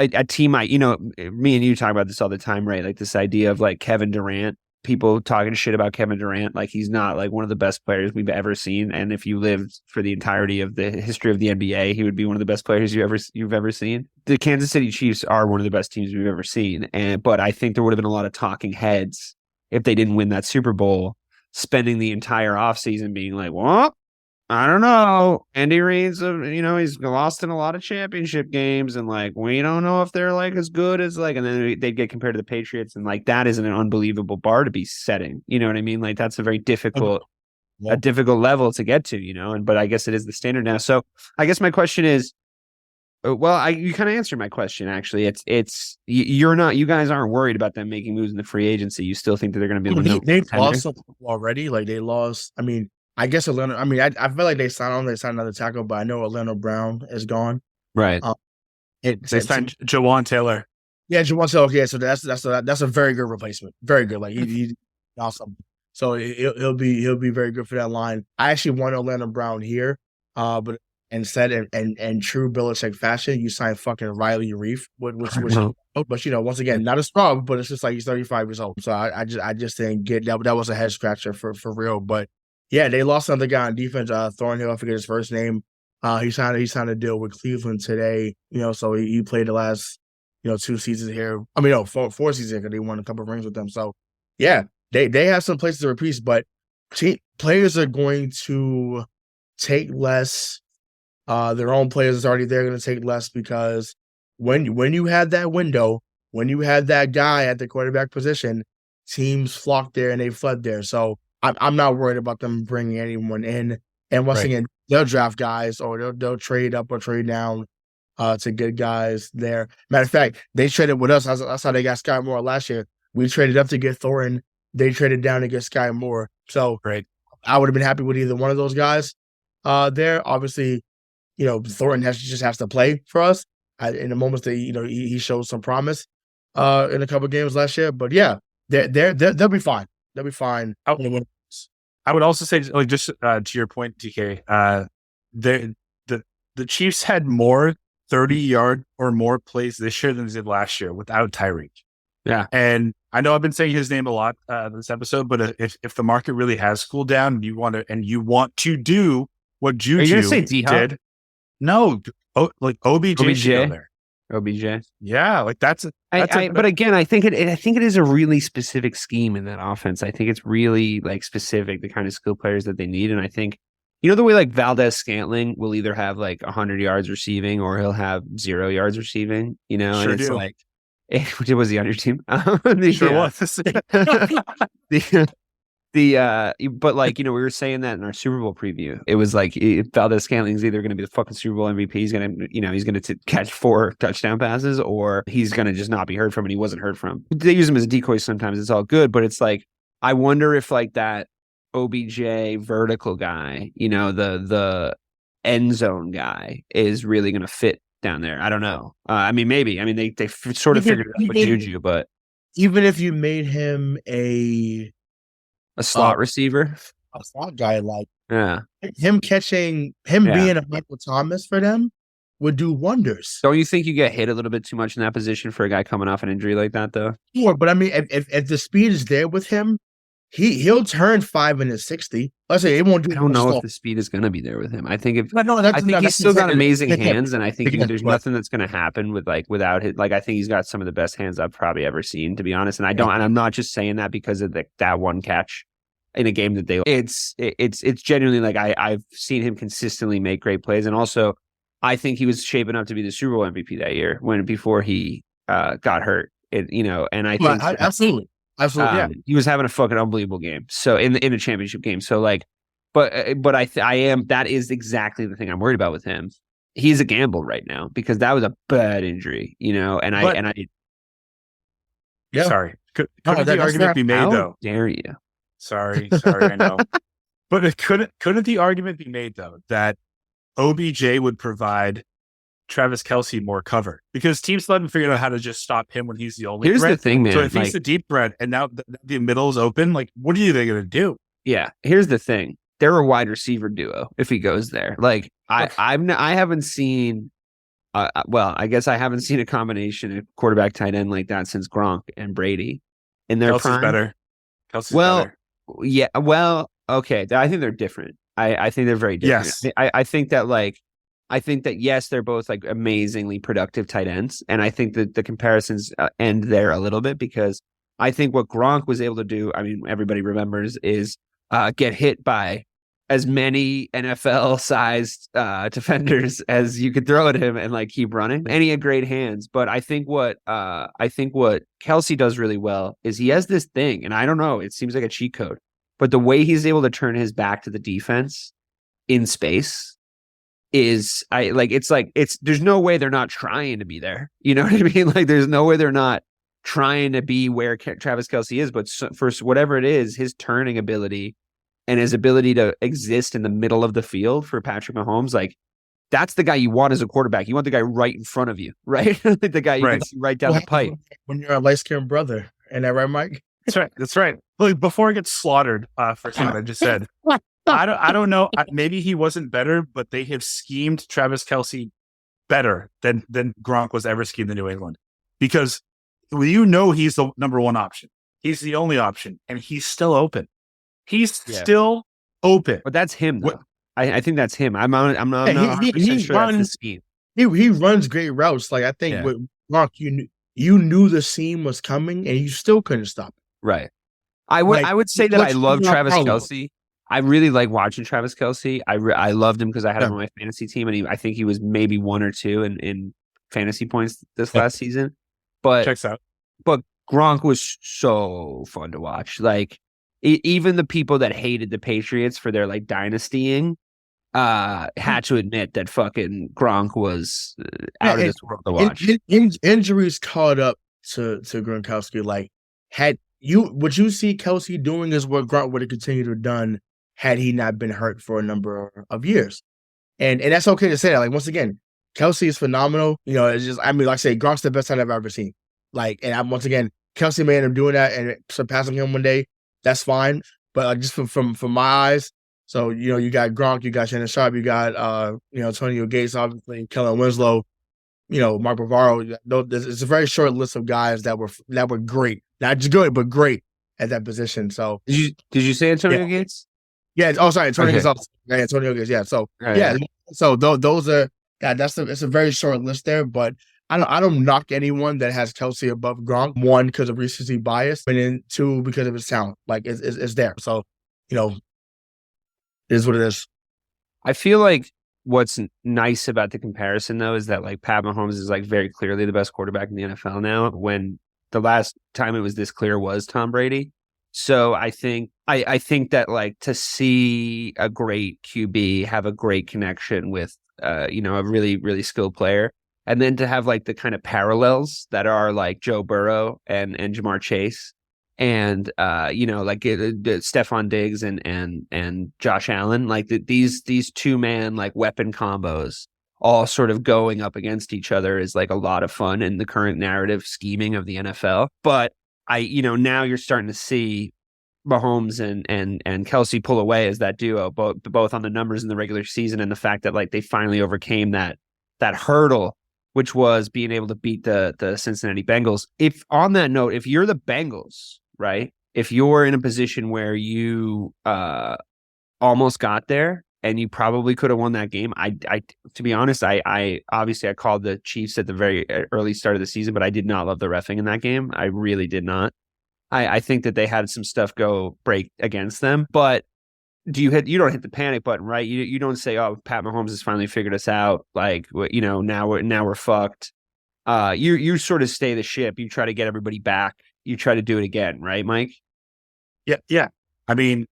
a team me and you talk about this all the time, right? Like this idea of like Kevin Durant, people talking shit about Kevin Durant, like he's not like one of the best players we've ever seen. And if you lived for the entirety of the history of the NBA, he would be one of the best players you've ever seen. The Kansas City Chiefs are one of the best teams we've ever seen. But I think there would have been a lot of talking heads if they didn't win that Super Bowl, spending the entire offseason being like, well, I don't know. Andy Reid's, he's lost in a lot of championship games, and like we don't know if they're like as good as like, and then they'd get compared to the Patriots, and like that isn't an unbelievable bar to be setting. You know what I mean? Like that's a very difficult, level to get to. But I guess it is the standard now. So I guess my question is, you kind of answered my question actually. You guys aren't worried about them making moves in the free agency. You still think that they're going to be. They've lost some already. Like they lost. I mean. I guess Atlanta. I mean, I feel like they signed another tackle, but I know Atlanta Brown is gone. Right. They signed Jawan Taylor. Yeah, Jawan Taylor. Yeah, so that's a very good replacement. Very good. Like he awesome. So he'll be very good for that line. I actually want Atlanta Brown here, but instead in true Belichick fashion, you sign fucking Riley Reif, which but once again, not a strong, but it's just like he's 35 years old. So I just didn't get that. That was a head scratcher for real, but. Yeah, they lost another guy on defense, Thornhill. I forget his first name. He signed a deal with Cleveland today. So he played the last 2 seasons here. I mean, no, 4 seasons because they won a couple of rings with them. So yeah, they have some places to replace, but players are going to take less. Their own players are already there going to take less because when you had that window, when you had that guy at the quarterback position, teams flocked there and they fled there. So. I'm not worried about them bringing anyone in. And once again, they'll draft guys or they'll trade up or trade down to get guys there. Matter of fact, they traded with us. That's how they got Sky Moore last year. We traded up to get Thorin. They traded down to get Sky Moore. So I would have been happy with either one of those guys there. Obviously, Thorin has to play for us in the moments that he showed some promise in a couple of games last year. But yeah, they'll be fine. They'll be fine. I would also say, like, just to your point, DK, the Chiefs had more 30-yard or more plays this year than they did last year without Tyreek. Yeah, and I know I've been saying his name a lot this episode, but if the market really has cooled down and you want to do what JuJu did, no, like OBJ should go there. OBJ. Yeah, like but again, I think it is a really specific scheme in that offense. I think it's really like specific, the kind of skill players that they need. And I think, the way like Valdez-Scantling will either have like 100 yards receiving or he'll have 0 yards receiving, and it's like, Was he on your team? Sure was. But like, we were saying that in our Super Bowl preview. It was like Valdez-Scantling's either going to be the fucking Super Bowl MVP. He's going to, he's going to catch 4 touchdown passes, or he's going to just not be heard from, and he wasn't heard from. They use him as a decoy sometimes. It's all good, but it's like, I wonder if like that OBJ vertical guy, the end zone guy is really going to fit down there. I don't know. Maybe. They sort of figured it out with JuJu, but even if you made him a slot receiver, a slot guy, like him being a Michael Thomas for them would do wonders. Don't you think you get hit a little bit too much in that position for a guy coming off an injury like that, though? Sure, but if the speed is there with him, he'll turn 5 into 60. Let's say it won't do. I don't know if the speed is going to be there with him. I think he's still got amazing hands, and I think there's nothing that's going to happen without his. Like, I think he's got some of the best hands I've probably ever seen, to be honest. And I'm not just saying that because of that one catch in a game that it's genuinely like I've seen him consistently make great plays, and also I think he was shaping up to be the Super Bowl MVP that year before he got hurt. And I think absolutely. Yeah. He was having a fucking unbelievable game. So in a championship game. So like, but that is exactly the thing I'm worried about with him. He's a gamble right now because that was a bad injury, Sorry. Couldn't the argument be made though? Dare you? Sorry, I know. But couldn't the argument be made though that OBJ would provide Travis Kelce more cover, because teams still haven't figured out how to just stop him when he's the only Here's threat. the thing, man. So if he's the deep threat and now the middle is open, like, what are they going to do? Yeah. Here's the thing. They're a wide receiver duo if he goes there. Like, I haven't seen, I guess I haven't seen a combination of quarterback tight end like that since Gronk and Brady in their prime. Better. Kelce's better. Yeah. Well, okay. I think they're different. I think they're very different. Yes. I think that, yes, they're both like amazingly productive tight ends. And I think that the comparisons end there a little bit, because I think what Gronk was able to do, everybody remembers, is get hit by as many NFL-sized defenders as you could throw at him and like keep running. And he had great hands. But I think what Kelce does really well is he has this thing, and I don't know, it seems like a cheat code, but the way he's able to turn his back to the defense in space is there's no way they're not trying to be there. You know what I mean? Like, there's no way they're not trying to be where Travis Kelce is, but for whatever it is, his turning ability and his ability to exist in the middle of the field for Patrick Mahomes, like, that's the guy you want as a quarterback. You want the guy right in front of you, right? Like the guy you can see right down the pipe. When you're a light-skinned brother. Ain't that right, Mike? That's right. Look, before I get slaughtered for something I just said, I don't know. Maybe he wasn't better, but they have schemed Travis Kelce better than Gronk was ever schemed in New England, because he's the number one option. He's the only option, and he's still open. He's still open. But that's him, though. I think that's him. I'm not 100% sure that's the scheme. He runs great routes. Like, I think with Gronk, you knew the seam was coming, and you still couldn't stop it. Right. I would say that I love Travis Kelce. I really like watching Travis Kelce. I loved him because I had him on my fantasy team, and I think he was maybe 1 or 2 in fantasy points this last season. But checks out. But Gronk was so fun to watch. Like, even the people that hated the Patriots for their like dynastying had to admit that fucking Gronk was out of this world to watch. Injuries caught up to Gronkowski. Like, what you see Kelce doing is what Gronk would have continued to have done had he not been hurt for a number of years. And that's okay to say that. Like, once again, Kelce is phenomenal. It's just, like I say, Gronk's the best tight I've ever seen. Like, and once again, Kelce may end up doing that and surpassing him one day. That's fine. But just from my eyes, so, you got Gronk, you got Shannon Sharp, you got, Antonio Gates, obviously, Kellen Winslow, Mark Bavaro. It's a very short list of guys that were great. Not just good, but great at that position. So did you say Antonio Gates? Yeah. Oh, sorry, Antonio Gates. Also. Yeah, Antonio Gates. Yeah. So So those are it's a very short list there. But I don't knock anyone that has Kelce above Gronk. 1, because of recency bias, and then 2, because of his talent. Like, it's there. So, it is what it is. I feel like what's nice about the comparison though is that like Pat Mahomes is like very clearly the best quarterback in the NFL now, when the last time it was this clear was Tom Brady. So I think that like to see a great QB have a great connection with a really, really skilled player, and then to have like the kind of parallels that are like Joe Burrow and Jamar Chase and like Stephon Diggs and Josh Allen, like these 2-man like weapon combos all sort of going up against each other is like a lot of fun in the current narrative scheming of the NFL. But now you're starting to see Mahomes and Kelce pull away as that duo, both on the numbers in the regular season and the fact that like they finally overcame that hurdle, which was being able to beat the Cincinnati Bengals. If on that note, if you're the Bengals, right, if you're in a position where you almost got there and you probably could have won that game, I to be honest, I obviously I called the Chiefs at the very early start of the season, but I did not love the reffing in that game. I really did not. I think that they had some stuff break against them, but you don't hit the panic button, right? You don't say, oh, Pat Mahomes has finally figured us out. Like, now we're fucked. You sort of stay the ship. You try to get everybody back. You try to do it again, right, Mike? Yeah. I mean,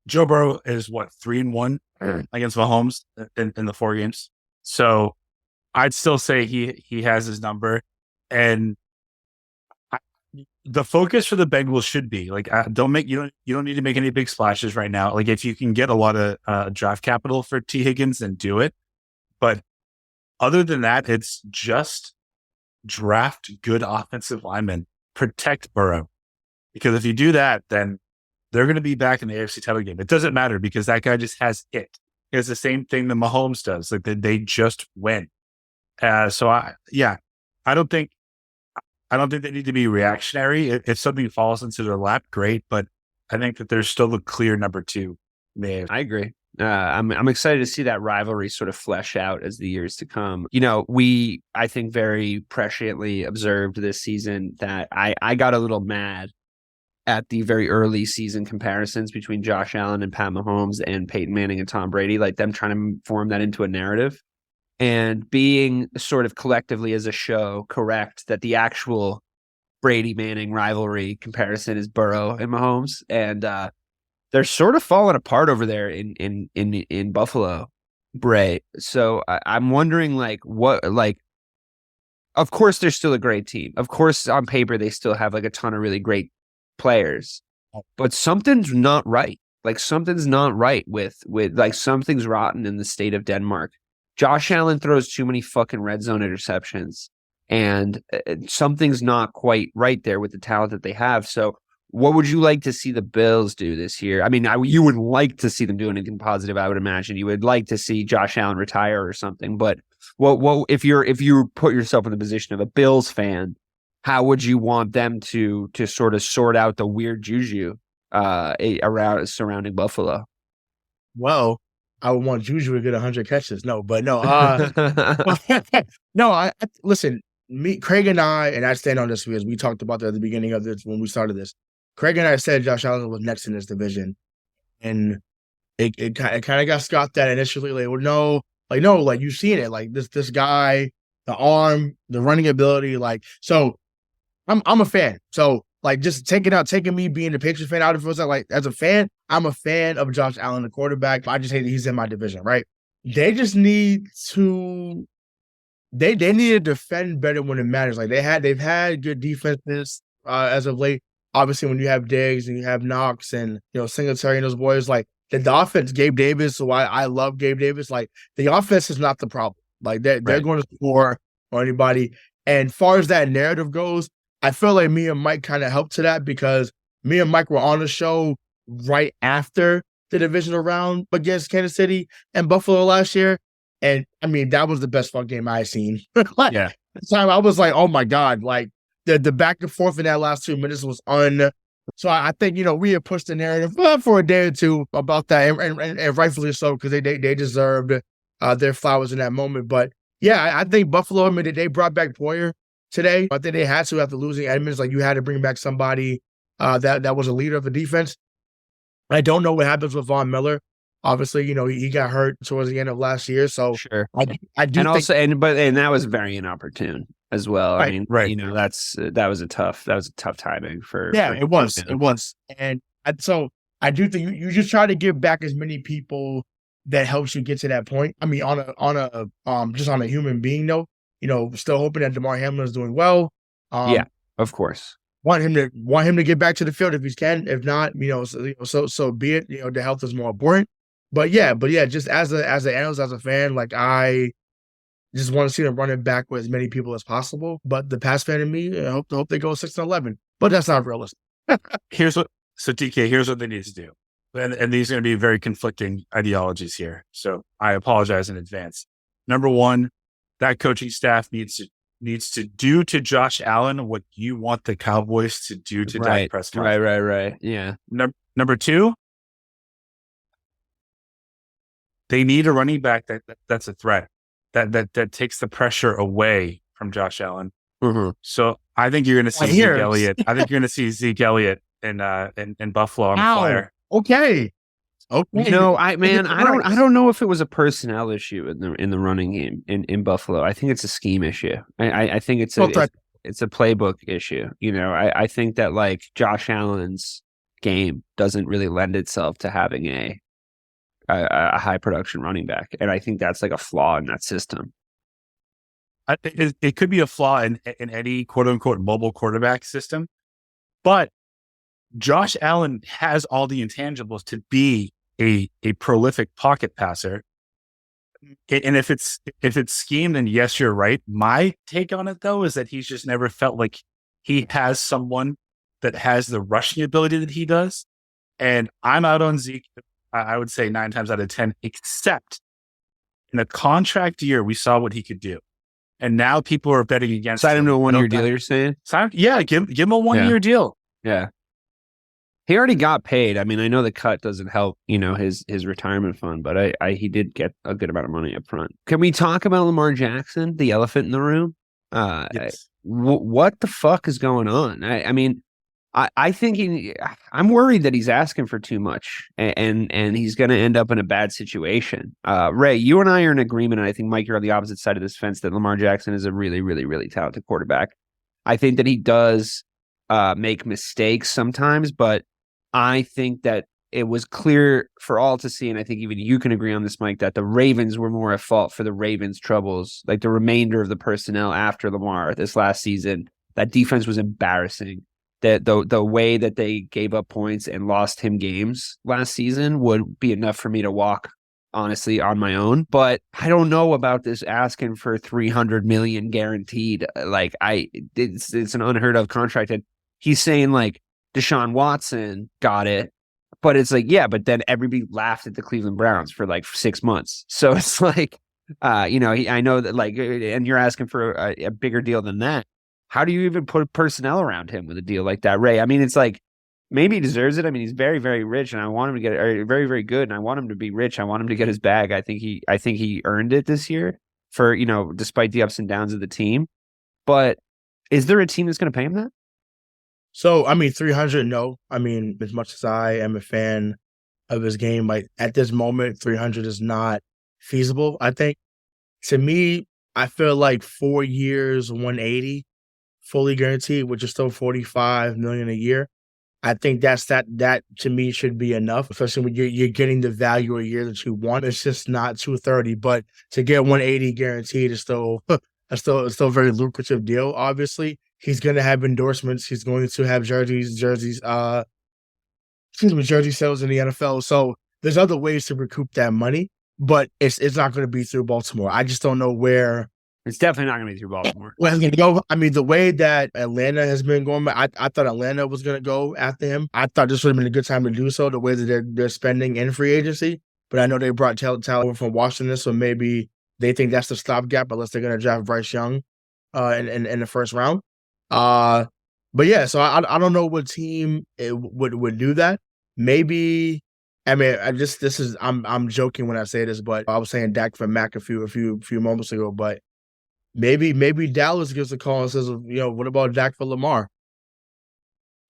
Joe Burrow is 3-1 against Mahomes in the 4 games. So I'd still say he has his number, and the focus for the Bengals should be like, you don't need to make any big splashes right now. Like if you can get a lot of draft capital for T. Higgins, then do it. But other than that, it's just draft good offensive linemen, protect Burrow, because if you do that, then they're going to be back in the AFC title game. It doesn't matter because that guy just has it. It's the same thing that Mahomes does. Like they just win. So I don't think they need to be reactionary. If something falls into their lap, great. But I think that there's still a clear number 2. I agree. I'm excited to see that rivalry sort of flesh out as the years to come. We, I think, very presciently observed this season that I got a little mad at the very early season comparisons between Josh Allen and Pat Mahomes and Peyton Manning and Tom Brady, like them trying to form that into a narrative. And being sort of collectively as a show correct that the actual Brady Manning rivalry comparison is Burrow and Mahomes, and they're sort of falling apart over there in Buffalo, Bray. So I'm wondering of course they're still a great team. Of course on paper they still have like a ton of really great players, but something's not right. Like something's not right with like something's rotten in the state of Denmark. Josh Allen throws too many fucking red zone interceptions, and something's not quite right there with the talent that they have. So what would you like to see the Bills do this year? I mean, you would like to see them do anything positive, I would imagine. You would like to see Josh Allen retire or something. But if you put yourself in the position of a Bills fan, how would you want them to sort of sort out the weird juju around surrounding Buffalo? Well, I would want JuJu to get 100 catches. No. No, listen, Craig and I stand on this because we talked about that at the beginning of this when we started this. Craig and I said Josh Allen was next in this division, and it kind of got scoffed at initially. Like you've seen it, like this guy, the arm, the running ability, like so. I'm a fan. So like just taking me being the Patriots fan out of it, like as a fan, I'm a fan of Josh Allen, the quarterback. I just hate that he's in my division, right? They just need to they need to defend better when it matters. Like they've had good defenses as of late. Obviously, when you have Diggs and you have Knox and Singletary and those boys, like the offense, Gabe Davis. So I love Gabe Davis. Like the offense is not the problem. Like they're going to score or anybody. And far as that narrative goes, I feel like me and Mike kind of helped to that because me and Mike were on the show right after the divisional round against Kansas City and Buffalo last year. And I mean, that was the best fun game I've seen. Yeah. The time I was like, oh my God, like the back and forth in that last 2 minutes was So I think, we had pushed the narrative for a day or two about that and rightfully so because they deserved their flowers in that moment. But yeah, I think Buffalo, I mean, they brought back Poyer today. I think they had to after losing Edmonds. Like you had to bring back somebody that was a leader of the defense. I don't know what happens with Von Miller. Obviously, he got hurt towards the end of last year, so Sure. I do And think, also, and that was very inopportune as well. I Right, mean, right. that was a tough timing for it was, him. it was, and so I do think you just try to give back as many people that helps you get to that point. I mean, just on a human being note, still hoping that DeMar Hamlin is doing well. Yeah, of course. Want him to get back to the field if he can. If not, so be it. The health is more important. But yeah, just as an analyst, as a fan, like I just want to see them running back with as many people as possible. But the Pats fan in me, I hope they go 6-11. But that's not realistic. So DK, here's what they need to do. And these are going to be very conflicting ideologies here. So I apologize in advance. Number one, that coaching staff needs to do to Josh Allen what you want the Cowboys to do to Dak Prescott. Right. Yeah. Number two, they need a running back that's a threat, that takes the pressure away from Josh Allen. Mm-hmm. So I think you're going to see Zeke Elliott. I think you're going to see Zeke Elliott in Buffalo on the flyer. Okay. I don't know if it was a personnel issue in the running game in Buffalo. I think it's a scheme issue. I think it's a playbook issue. I think that like Josh Allen's game doesn't really lend itself to having a high production running back, and I think that's like a flaw in that system. I think it could be a flaw in any quote unquote mobile quarterback system, but Josh Allen has all the intangibles to be a prolific pocket passer. And if it's schemed, then yes, you're right. My take on it though is that he's just never felt like he has someone that has the rushing ability that he does. And I'm out on Zeke. I would say 9 times out of 10, except in a contract year, we saw what he could do. And now people are betting against Sign him to a 1-year deal, you're saying? Yeah, give him a 1-year deal. Yeah. He already got paid. I mean, I know the cut doesn't help, his retirement fund, but he did get a good amount of money up front. Can we talk about Lamar Jackson, the elephant in the room? Yes. What the fuck is going on? I mean, I think I'm worried that he's asking for too much and he's going to end up in a bad situation. Ray, you and I are in agreement, and I think Mike, you're on the opposite side of this fence, that Lamar Jackson is a really, really, really talented quarterback. I think that he does make mistakes sometimes, but I think that it was clear for all to see, and I think even you can agree on this, Mike, that the Ravens were more at fault for the Ravens' troubles, like the remainder of the personnel after Lamar this last season. That defense was embarrassing. That the way that they gave up points and lost him games last season would be enough for me to walk, honestly, on my own. But I don't know about this asking for $300 million guaranteed. Like it's an unheard of contract. And he's saying like Deshaun Watson got it, but it's like, yeah, but then everybody laughed at the Cleveland Browns for like 6 months. So it's like, I know that like, and you're asking for a bigger deal than that. How do you even put personnel around him with a deal like that, Ray? I mean, it's like, maybe he deserves it. I mean, he's very, very rich, and I want him to get very, very good, and I want him to be rich. I want him to get his bag. I think he earned it this year for, despite the ups and downs of the team. But is there a team that's going to pay him that? So, I mean, 300, no. I mean, as much as I am a fan of his game, like at this moment, 300 is not feasible. I think, to me, I feel like 4 years, 180, fully guaranteed, which is still $45 million a year. I think that to me should be enough, especially when you're getting the value a year that you want. It's just not 230, but to get 180 guaranteed is still a very lucrative deal. Obviously, he's going to have endorsements. He's going to have jersey sales in the NFL. So there's other ways to recoup that money, but it's not going to be through Baltimore. I just don't know where. It's definitely not going to be through Baltimore. Well, it's going to go. I mean, the way that Atlanta has been going, I thought Atlanta was going to go after him. I thought this would have been a good time to do so, the way that they're spending in free agency. But I know they brought talent over from Washington, so maybe they think that's the stopgap, unless they're going to draft Bryce Young in the first round. But yeah, so I don't know what team would do that. Maybe. I mean, I'm joking when I say this, but I was saying Dak for Mac a few moments ago, but. Maybe Dallas gives a call and says, what about Dak for Lamar?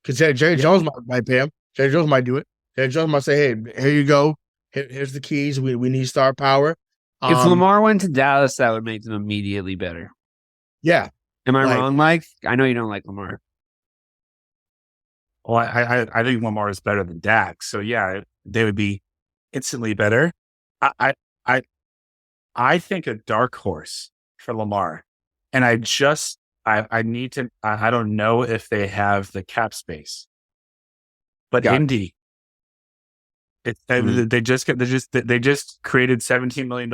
Because Jerry Jones might pay him. Jerry Jones might do it. Jerry Jones might say, hey, here you go. Here's the keys. We need star power. If Lamar went to Dallas, that would make them immediately better. Yeah. Am I wrong, Mike? I know you don't like Lamar. Well, I think Lamar is better than Dak. So yeah, they would be instantly better. I think a dark horse for Lamar, and I need to. I don't know if they have the cap space, but Indy. They just created $17 million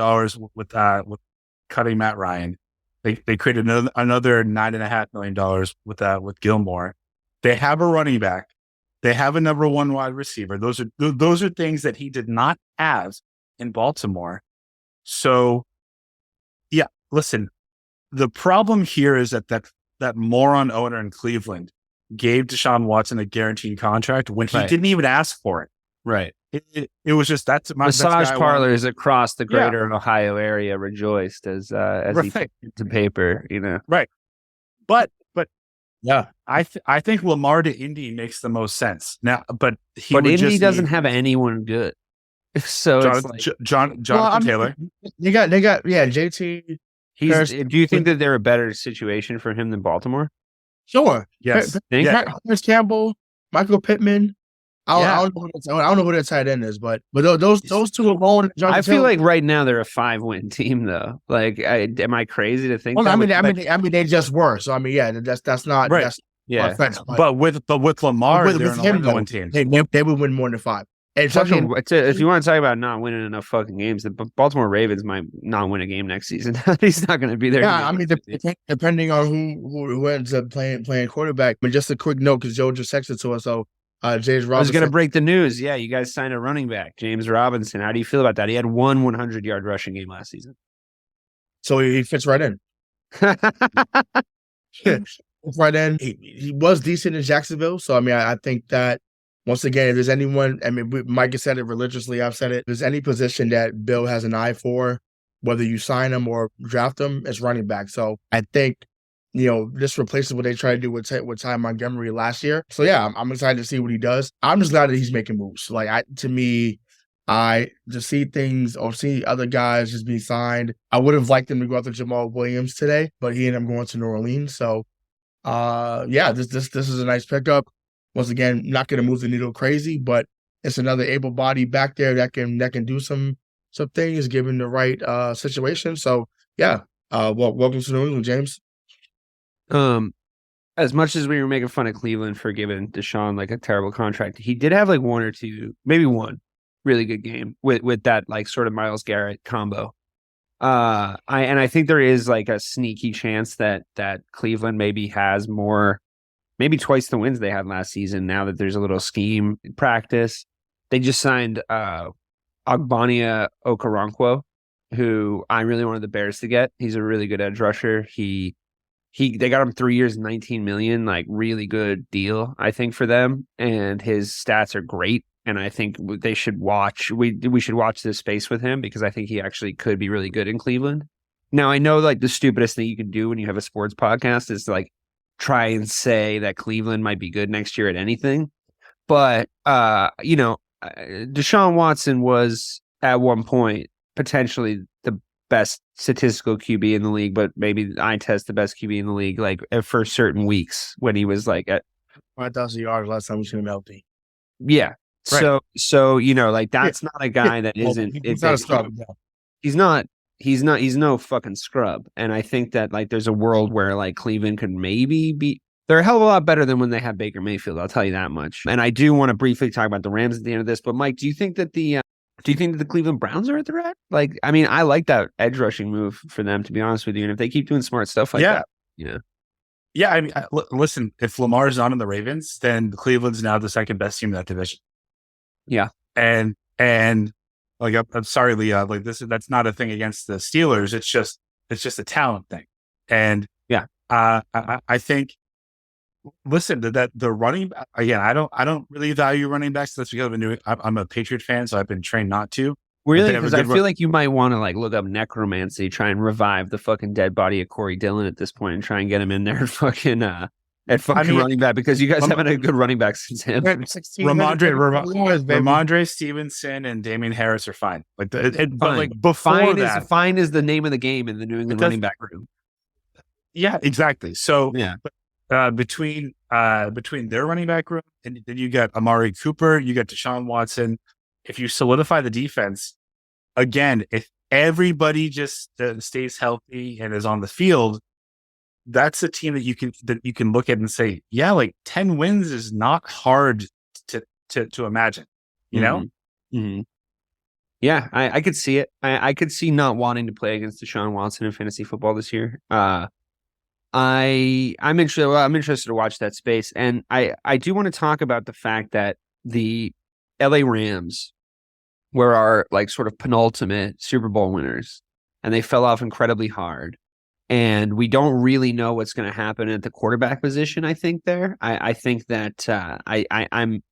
with cutting Matt Ryan. They created another $9.5 million with Gilmore. They have a running back. They have a number one wide receiver. Those are things that he did not have in Baltimore. So, yeah, listen. The problem here is that moron owner in Cleveland gave Deshaun Watson a guaranteed contract when he didn't even ask for it. Right. It was just massage parlors across the greater Ohio area rejoiced as he took to paper, Right. But yeah, I think Lamar to Indy makes the most sense now. But Indy doesn't have anyone good. So Jonathan Taylor. They got JT. Do you think that they're a better situation for him than Baltimore? Sure. Yes. Chris Campbell, Michael Pittman. I don't know who their tight end is, but those two alone. I feel like right now they're a 5-win team, though. Like, am I crazy to think? Well, I mean, they just were. So I mean, yeah, that's not right. That's but with Lamar, they're an 11-win team. They would win more than 5. If you want to talk about not winning enough fucking games, the Baltimore Ravens might not win a game next season. He's not going to be there. Yeah, I mean, depending on who ends up playing quarterback. But just a quick note, because Joe just texted to us, so James Robinson. I was going to break the news. Yeah, you guys signed a running back, James Robinson. How do you feel about that? He had one 100-yard rushing game last season. So he fits right in. Right in. He was decent in Jacksonville. So, I mean, I think that, once again, if there's anyone, I mean, Mike has said it religiously, I've said it, if there's any position that Bill has an eye for, whether you sign him or draft him, it's running back. So I think, this replaces what they tried to do with Ty Montgomery last year. So yeah, I'm excited to see what he does. I'm just glad that he's making moves. Like, to see things or see other guys just be signed. I would have liked him to go after Jamal Williams today, but he ended up going to New Orleans. So yeah, this is a nice pickup. Once again, not going to move the needle crazy, but it's another able body back there that can do some things given the right situation. So yeah, welcome to New England, James. As much as we were making fun of Cleveland for giving Deshaun like a terrible contract, he did have like one or two, maybe one really good game with that like sort of Myles Garrett combo. I think there is like a sneaky chance that Cleveland maybe has more. Maybe twice the wins they had last season now that there's a little scheme practice. They just signed Ogbonnia Okoronkwo, who I really wanted the Bears to get. He's a really good edge rusher. They got him 3 years, $19 million, like really good deal, I think, for them. And his stats are great. And I think they should watch. We should watch this space with him because I think he actually could be really good in Cleveland. Now, I know like the stupidest thing you can do when you have a sports podcast is to like try and say that Cleveland might be good next year at anything. But, Deshaun Watson was at one point potentially the best statistical QB in the league, but maybe I test the best QB in the league, like for certain weeks when he was like at 5,000 yards last time we seen him healthy. Yeah. Right. So, like that's not a guy that isn't, he's not a scrub. He's no fucking scrub. And I think that like there's a world where like Cleveland could maybe be, they're a hell of a lot better than when they had Baker Mayfield. I'll tell you that much. And I do want to briefly talk about the Rams at the end of this, but Mike, do you think that the Cleveland Browns are at the rat? Like, I mean, I like that edge rushing move for them, to be honest with you. And if they keep doing smart stuff like that, Yeah. I mean, listen, if Lamar's not in the Ravens, then Cleveland's now the second best team in that division. Yeah. And like, I'm sorry, Leah, like that's not a thing against the Steelers. It's just a talent thing. And I think, listen, that the running, again, I don't really value running backs. That's because I'm a Patriot fan, so I've been trained not to. Really? Because I feel like you might want to like look up necromancy, try and revive the fucking dead body of Corey Dillon at this point and try and get him in there fucking at fucking running back because you guys haven't had a good running back since him. Ramondre Stevenson and Damian Harris are fine. But like before fine is the name of the game in the New England running back room. Yeah, exactly. So yeah, between their running back room and then you got Amari Cooper, you got Deshaun Watson. If you solidify the defense again, if everybody just stays healthy and is on the field, that's a team that you can look at and say, yeah, like 10 wins is not hard to imagine, you know? Mm-hmm. Yeah, I could see it. I could see not wanting to play against Deshaun Watson in fantasy football this year. I'm interested to watch that space. And I do want to talk about the fact that the LA Rams were our like sort of penultimate Super Bowl winners, and they fell off incredibly hard. And we don't really know what's going to happen at the quarterback position. I think I think that am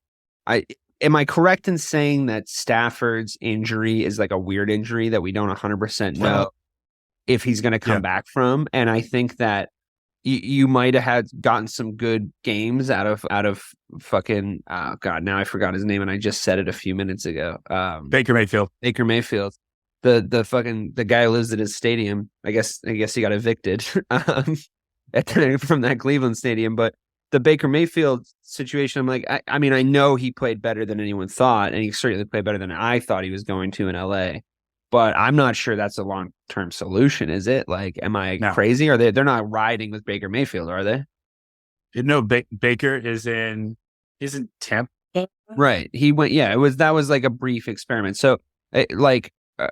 I correct in saying that Stafford's injury is like a weird injury that we don't 100% know if he's going to come back from? And I think that you might have gotten some good games out of fucking God, now I forgot his name and I just said it a few minutes ago. Baker Mayfield. The guy who lives at his stadium. I guess he got evicted from that Cleveland stadium. But the Baker Mayfield situation, I'm like, I mean, I know he played better than anyone thought, and he certainly played better than I thought he was going to in LA. But I'm not sure that's a long-term solution, is it? Like, am I crazy? Are they're not riding with Baker Mayfield, are they? No, Baker isn't Tampa. Right. He went, that was like a brief experiment. So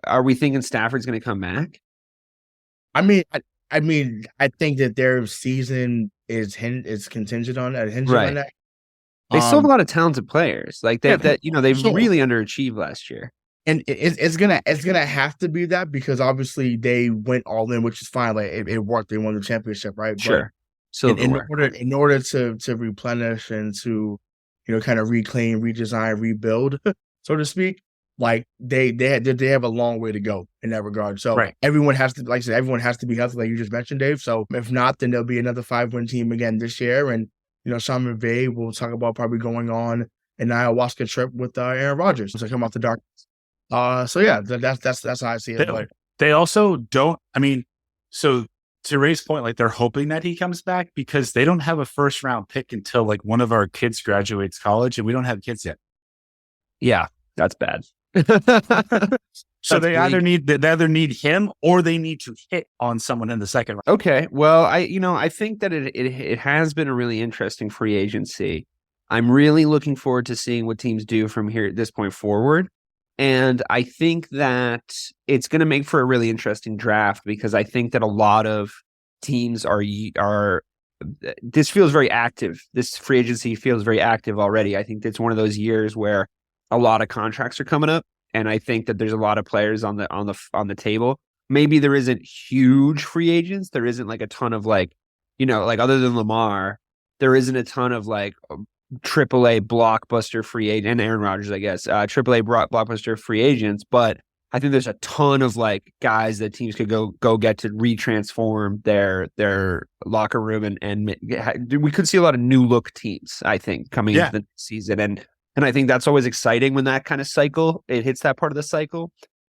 are we thinking Stafford's going to come back? I mean, I think that their season is contingent on that. On that. They still have a lot of talented players. Like they've really underachieved last year. And it's gonna have to be that because obviously they went all in, which is fine. Like it worked. They won the championship, right? Sure. So in order to replenish and to kind of reclaim, redesign, rebuild, so to speak, like they have a long way to go in that regard. So everyone has to, like I said, everyone has to be healthy, like you just mentioned, Dave. So if not, then there'll be another 5-win team again this year. And Sean McVay will talk about probably going on an ayahuasca trip with Aaron Rodgers to come out the darkness. So yeah, that's how I see it. They also don't. I mean, so to Ray's point, like they're hoping that he comes back because they don't have a first round pick until like one of our kids graduates college, and we don't have kids yet. Yeah, that's bad. So they either need him or they need to hit on someone in the second round. Okay, well, I think that it has been a really interesting free agency. I'm really looking forward to seeing what teams do from here at this point forward. And I think that it's going to make for a really interesting draft because I think that a lot of teams are. This feels very active. This free agency feels very active already. I think it's one of those years where a lot of contracts are coming up, and I think that there's a lot of players on the table. Maybe there isn't huge free agents. There isn't like a ton of like other than Lamar, there isn't a ton of like AAA blockbuster free agent and Aaron Rodgers, I guess, AAA blockbuster free agents. But I think there's a ton of like guys that teams could go get to retransform their locker room and we could see a lot of new look teams, I think, coming into the season. And I think that's always exciting when that kind of cycle, it hits that part of the cycle.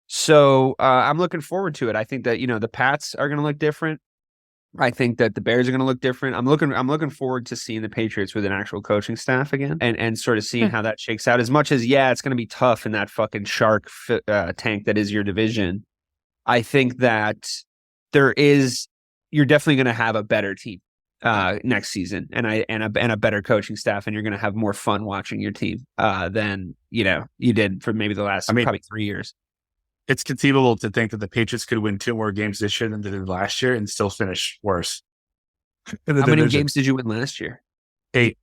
So I'm looking forward to it. I think that, the Pats are going to look different. I think that the Bears are going to look different. I'm looking forward to seeing the Patriots with an actual coaching staff again and sort of seeing how that shakes out. As much as, it's going to be tough in that fucking shark tank that is your division. I think that you're definitely going to have a better team next season and a better coaching staff, and you're going to have more fun watching your team than you did for maybe the last probably 3 years. It's conceivable to think that the Patriots could win 2 more games this year than they did last year and still finish worse. How many games did you win last year? 8.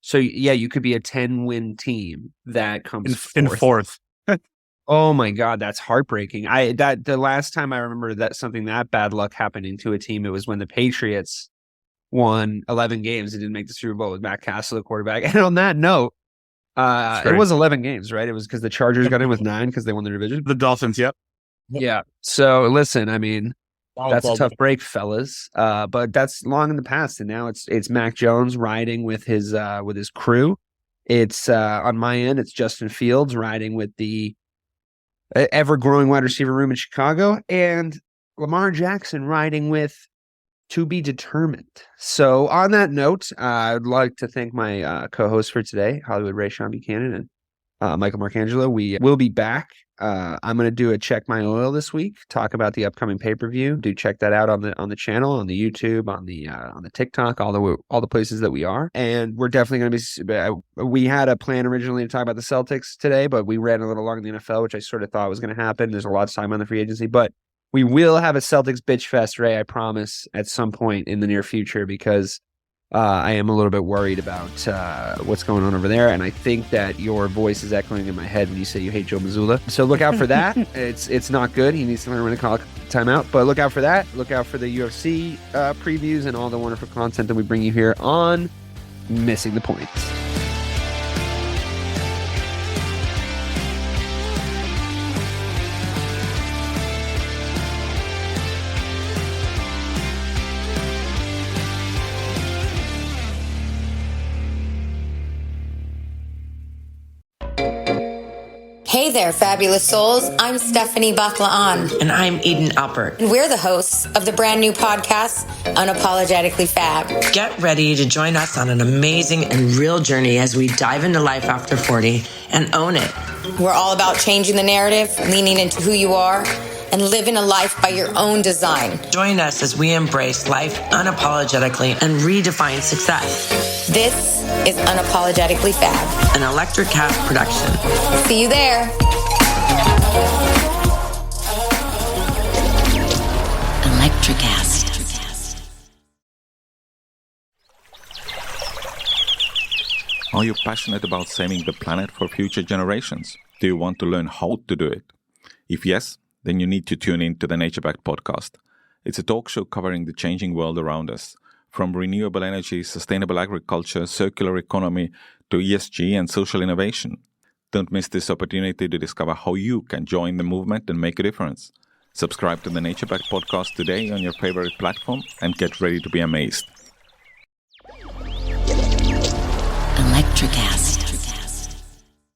So you could be a 10-win team that comes in fourth. Oh my God, that's heartbreaking. The last time I remember that something that bad luck happening to a team, it was when the Patriots won 11 games and didn't make the Super Bowl with Matt Castle, the quarterback. And on that note, it was 11 games, right? It was because the Chargers got in with 9 because they won the division. The Dolphins, yep. Yeah. So listen, I mean, That's a tough break, fellas. But that's long in the past, and now it's Mac Jones riding with his crew. It's on my end, it's Justin Fields riding with the ever-growing wide receiver room in Chicago, and Lamar Jackson riding with to be determined. So on that note, I'd like to thank my co-hosts for today, Hollywood Ray Buchanan and Michael Marcangelo. We will be back. I'm going to do a Check My Oil this week, talk about the upcoming pay-per-view. Do check that out on the channel, on the YouTube, on the TikTok, all the places that we are. And we're definitely going to be, we had a plan originally to talk about the Celtics today, but we ran a little long in the NFL, which I sort of thought was going to happen. There's a lot of time on the free agency, but we will have a Celtics bitch fest, Ray, I promise, at some point in the near future, because I am a little bit worried about what's going on over there, and I think that your voice is echoing in my head when you say you hate Joe Mazzulla. So look out for that. It's not good. He needs to learn when to call timeout. But look out for that. Look out for the UFC previews and all the wonderful content that we bring you here on Missing the Points. Hey there, fabulous souls. I'm Stephanie Baklaan. And I'm Eden Alpert. And we're the hosts of the brand new podcast, Unapologetically Fab. Get ready to join us on an amazing and real journey as we dive into life after 40 and own it. We're all about changing the narrative, leaning into who you are, and living a life by your own design. Join us as we embrace life unapologetically and redefine success. This is Unapologetically Fab, an Electric Cat production. See you there. Electricast. Are you passionate about saving the planet for future generations? Do you want to learn how to do it? If yes, then you need to tune in to the Nature Backed podcast. It's a talk show covering the changing world around us, from renewable energy, sustainable agriculture, circular economy, to ESG and social innovation. Don't miss this opportunity to discover how you can join the movement and make a difference. Subscribe to the Nature Backed podcast today on your favorite platform and get ready to be amazed. Electricast.